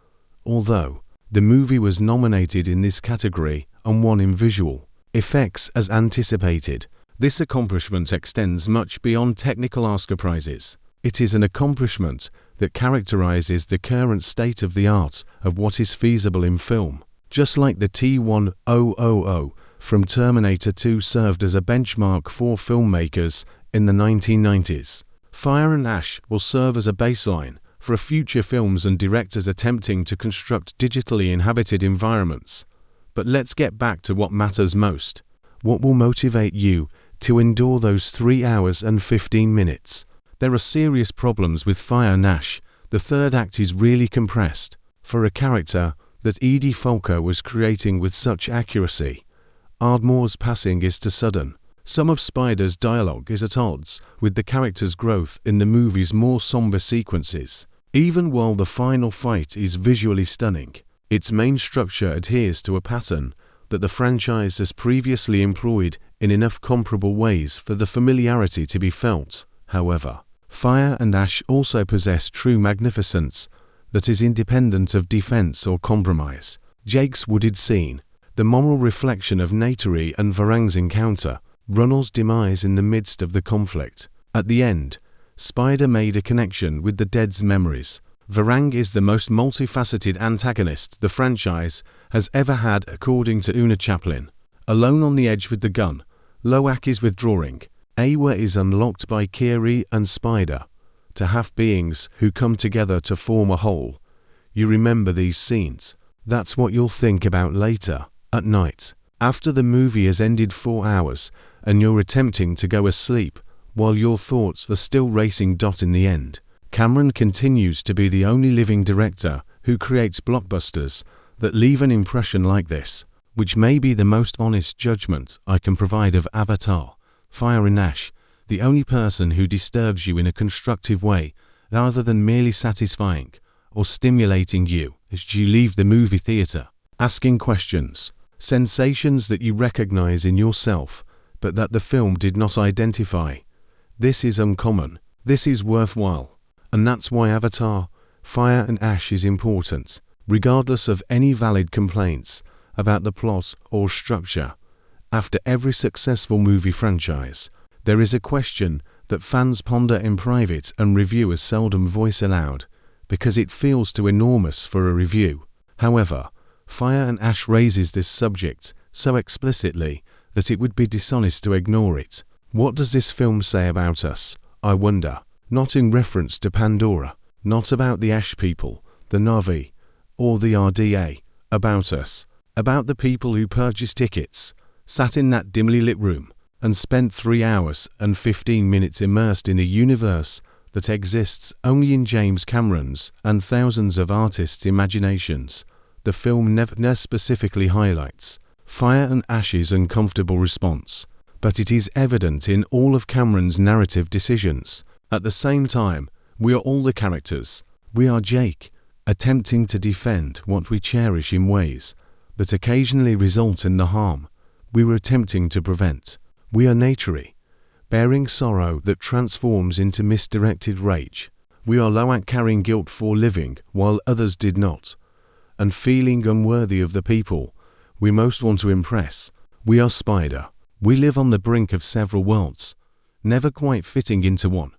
Speaker 4: Although the movie was nominated in this category and won in visual effects as anticipated, this accomplishment extends much beyond technical Oscar prizes. It is an accomplishment that characterizes the current state of the art of what is feasible in film. Just like the T-1000 from Terminator 2 served as a benchmark for filmmakers in the 1990s, Fire and Ash will serve as a baseline for future films and directors attempting to construct digitally inhabited environments. But let's get back to what matters most. What will motivate you to endure those 3 hours and 15 minutes? There are serious problems with Fire and Ash. The third act is really compressed. For a character that Edie Falco was creating with such accuracy, Ardmore's passing is too sudden. Some of Spider's dialogue is at odds with the character's growth in the movie's more somber sequences. Even while the final fight is visually stunning, its main structure adheres to a pattern that the franchise has previously employed in enough comparable ways for the familiarity to be felt. However, Fire and Ash also possess true magnificence that is independent of defense or compromise. Jake's wooded scene, the moral reflection of Neytiri and Varang's encounter, Runnell's demise in the midst of the conflict. At the end, Spider made a connection with the dead's memories. Varang is the most multifaceted antagonist the franchise has ever had, according to Una Chaplin. Alone on the edge with the gun, Loak is withdrawing. Awa is unlocked by Kiri and Spider, to half beings who come together to form a whole. You remember these scenes. That's what you'll think about later, at night, after the movie has ended 4 hours and you're attempting to go asleep while your thoughts are still racing. In the end, Cameron continues to be the only living director who creates blockbusters that leave an impression like this, which may be the most honest judgment I can provide of Avatar, Fire and Ash, the only person who disturbs you in a constructive way rather than merely satisfying or stimulating you as you leave the movie theater, asking questions, sensations that you recognize in yourself but that the film did not identify. This is uncommon, this is worthwhile, and that's why Avatar, Fire and Ash is important, regardless of any valid complaints about the plot or structure. After every successful movie franchise, there is a question that fans ponder in private and reviewers seldom voice aloud, because it feels too enormous for a review. However, Fire and Ash raises this subject so explicitly that it would be dishonest to ignore it. What does this film say about us, I wonder? Not in reference to Pandora, not about the Ash people, the Navi, or the RDA, about us, about the people who purchased tickets, sat in that dimly lit room, and spent 3 hours and 15 minutes immersed in a universe that exists only in James Cameron's and thousands of artists' imaginations. The film never specifically highlights Fire and Ash's uncomfortable response, but it is evident in all of Cameron's narrative decisions. At the same time, we are all the characters. We are Jake, attempting to defend what we cherish in ways that occasionally result in the harm we were attempting to prevent. We are Neytiri, bearing sorrow that transforms into misdirected rage. We are Loak, carrying guilt for living while others did not, and feeling unworthy of the people we most want to impress. We are Spider. We live on the brink of several worlds, never quite fitting into one,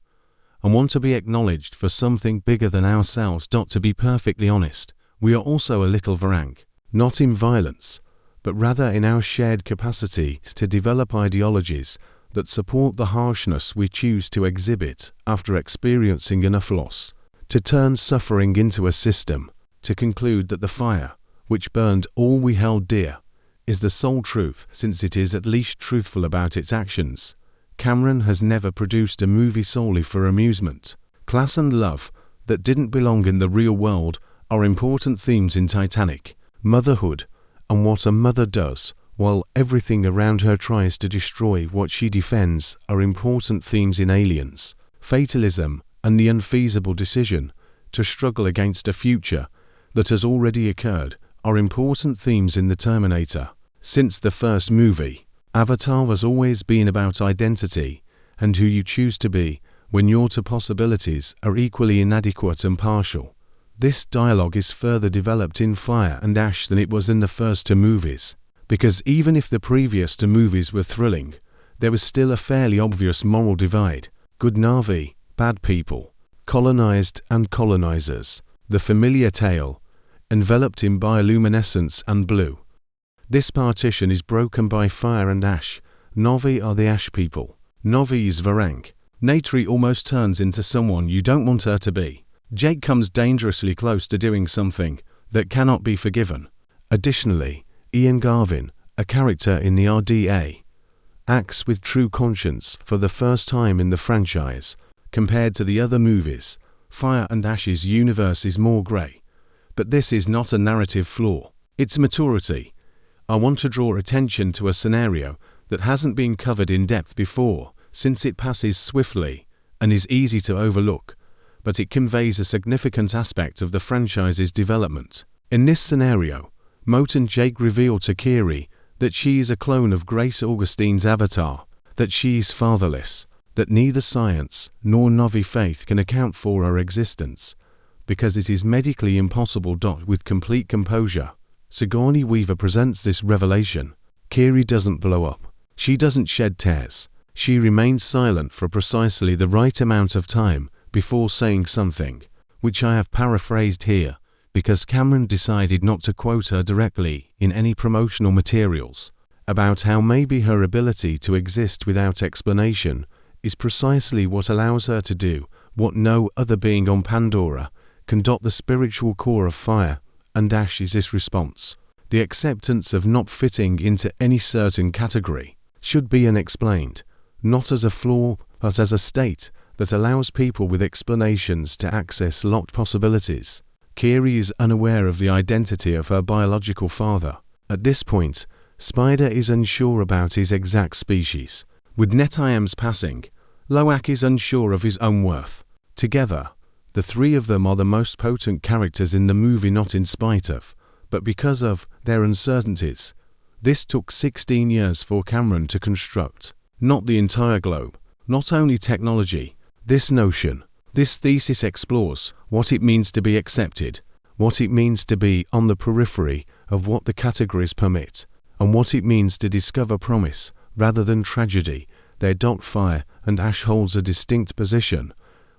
Speaker 4: and want to be acknowledged for something bigger than ourselves. To be perfectly honest, We are also a little Varang, not in violence, but rather in our shared capacity to develop ideologies that support the harshness we choose to exhibit after experiencing enough loss, to turn suffering into a system, to conclude that the fire, which burned all we held dear, is the sole truth since it is at least truthful about its actions. Cameron has never produced a movie solely for amusement. Class and love that didn't belong in the real world are important themes in Titanic. Motherhood and what a mother does while everything around her tries to destroy what she defends are important themes in Aliens. Fatalism and the unfeasible decision to struggle against a future that has already occurred are important themes in The Terminator. Since the first movie, Avatar has always been about identity and who you choose to be when your two possibilities are equally inadequate and partial. This dialogue is further developed in Fire and Ash than it was in the first two movies, because even if the previous two movies were thrilling, there was still a fairly obvious moral divide. Good Na'vi, bad people, colonized and colonizers, the familiar tale, enveloped in bioluminescence and blue. This partition is broken by Fire and Ash. Na'vi are the Ash people. Na'vi is Varang. Neytiri almost turns into someone you don't want her to be. Jake comes dangerously close to doing something that cannot be forgiven. Additionally, Ian Garvin, a character in the RDA, acts with true conscience for the first time in the franchise. Compared to the other movies, Fire and Ash's universe is more grey. But this is not a narrative flaw. It's maturity. I want to draw attention to a scenario that hasn't been covered in depth before, since it passes swiftly and is easy to overlook, but it conveys a significant aspect of the franchise's development. In this scenario, Moat and Jake reveal to Kiri that she is a clone of Grace Augustine's avatar, that she is fatherless, that neither science nor Na'vi faith can account for her existence, because it is medically impossible. With complete composure, Sigourney Weaver presents this revelation. Kiri doesn't blow up. She doesn't shed tears. She remains silent for precisely the right amount of time before saying something, which I have paraphrased here, because Cameron decided not to quote her directly in any promotional materials, about how maybe her ability to exist without explanation is precisely what allows her to do what no other being on Pandora can. The spiritual core of Fire and Ash is this response. The acceptance of not fitting into any certain category should be unexplained, not as a flaw, but as a state that allows people with explanations to access locked possibilities. Kiri is unaware of the identity of her biological father. At this point, Spider is unsure about his exact species. With Neteyam's passing, Loak is unsure of his own worth. Together, the three of them are the most potent characters in the movie, not in spite of, but because of, their uncertainties. This took 16 years for Cameron to construct. Not the entire globe, not only technology. This notion, this thesis explores what it means to be accepted, what it means to be on the periphery of what the categories permit, and what it means to discover promise rather than tragedy. Their Fire and Ash holds a distinct position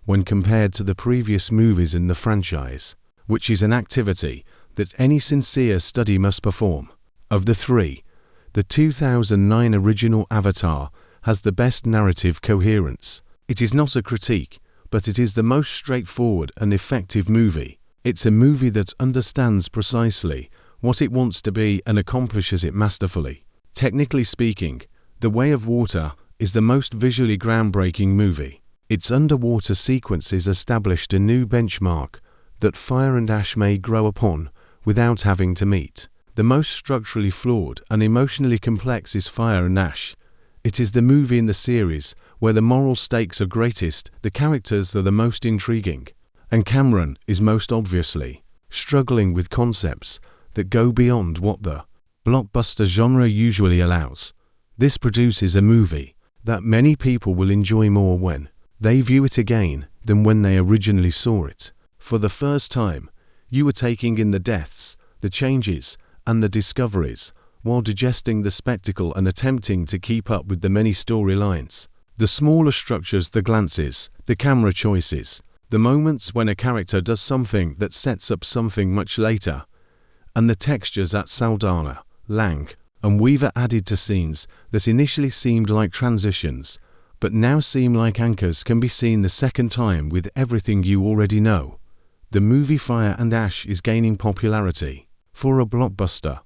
Speaker 4: when compared to the previous movies in the franchise, which is an activity that any sincere study must perform. Of the three, the 2009 original Avatar has the best narrative coherence. It is not a critique, but it is the most straightforward and effective movie. It's a movie that understands precisely what it wants to be and accomplishes it masterfully. Technically speaking, The Way of Water is the most visually groundbreaking movie. Its underwater sequences established a new benchmark that Fire and Ash may grow upon without having to meet. The most structurally flawed and emotionally complex is Fire and Ash. It is the movie in the series where the moral stakes are greatest, the characters are the most intriguing, and Cameron is most obviously struggling with concepts that go beyond what the blockbuster genre usually allows. This produces a movie that many people will enjoy more when they view it again than when they originally saw it. For the first time, you are taking in the deaths, the changes, and the discoveries, while digesting the spectacle and attempting to keep up with the many storylines. The smaller structures, the glances, the camera choices, The moments when a character does something that sets up something much later, and the textures that Saldaña, Lang, and Weaver added to scenes that initially seemed like transitions, but now seem like anchors, can be seen the second time with everything you already know. The movie Fire and Ash is gaining popularity. For a blockbuster,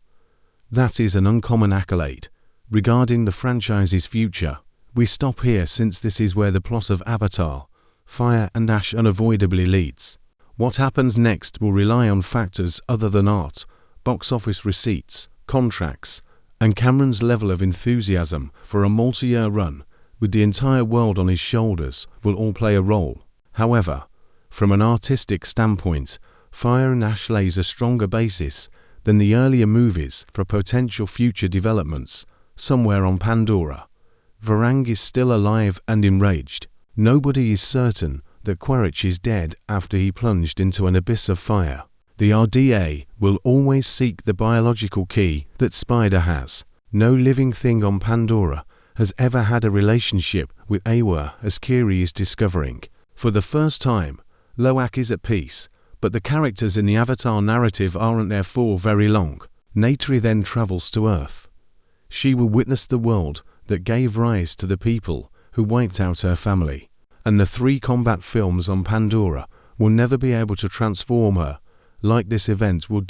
Speaker 4: that is an uncommon accolade. Regarding the franchise's future, we stop here since this is where the plot of Avatar, Fire and Ash unavoidably leads. What happens next will rely on factors other than art, box office receipts, contracts, and Cameron's level of enthusiasm for a multi-year run with the entire world on his shoulders will all play a role. However, from an artistic standpoint, Fire and Ash lays a stronger basis than the earlier movies for potential future developments somewhere on Pandora. Varang is still alive and enraged. Nobody is certain that Quaritch is dead after he plunged into an abyss of fire. The RDA will always seek the biological key that Spider has. No living thing on Pandora has ever had a relationship with Awa, as Kiri is discovering. For the first time, Loak is at peace, but the characters in the Avatar narrative aren't there for very long. Neytiri then travels to Earth. She will witness the world that gave rise to the people who wiped out her family, and the 3 combat films on Pandora will never be able to transform her like this event will.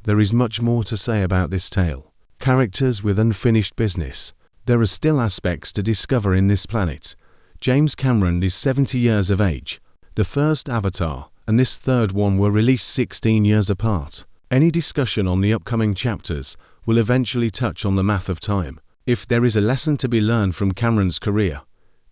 Speaker 4: There is much more to say about this tale. Characters with unfinished business. There are still aspects to discover in this planet. James Cameron is 70 years of age. The first Avatar and this third one were released 16 years apart. Any discussion on the upcoming chapters will eventually touch on the math of time. If there is a lesson to be learned from Cameron's career,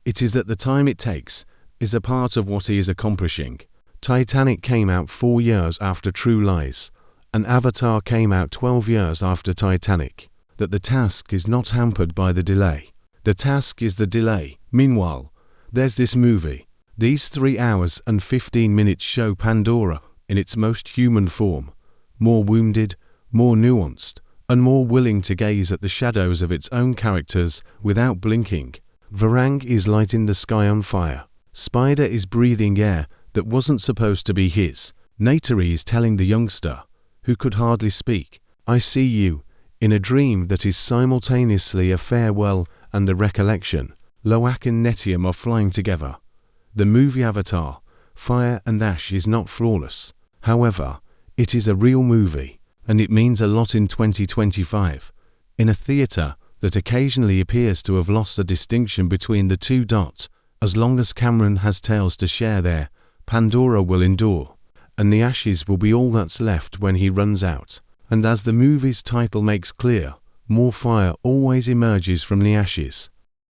Speaker 4: it is that the time it takes is a part of what he is accomplishing. Titanic came out 4 years after True Lies, and Avatar came out 12 years after Titanic. That the task is not hampered by the delay. The task is the delay. Meanwhile, there's this movie. These 3 hours and 15 minutes show Pandora in its most human form, more wounded, more nuanced, and more willing to gaze at the shadows of its own characters without blinking. Varang is lighting the sky on fire. Spider is breathing air that wasn't supposed to be his. Neytiri is telling the youngster, who could hardly speak, "I see you," in a dream that is simultaneously a farewell and a recollection. Loak and Neteyam are flying together. The movie Avatar, Fire and Ash is not flawless. However, it is a real movie, and it means a lot in 2025. In a theatre that occasionally appears to have lost the distinction between the two. As long as Cameron has tales to share there, Pandora will endure, and the ashes will be all that's left when he runs out. And as the movie's title makes clear, more fire always emerges from the ashes.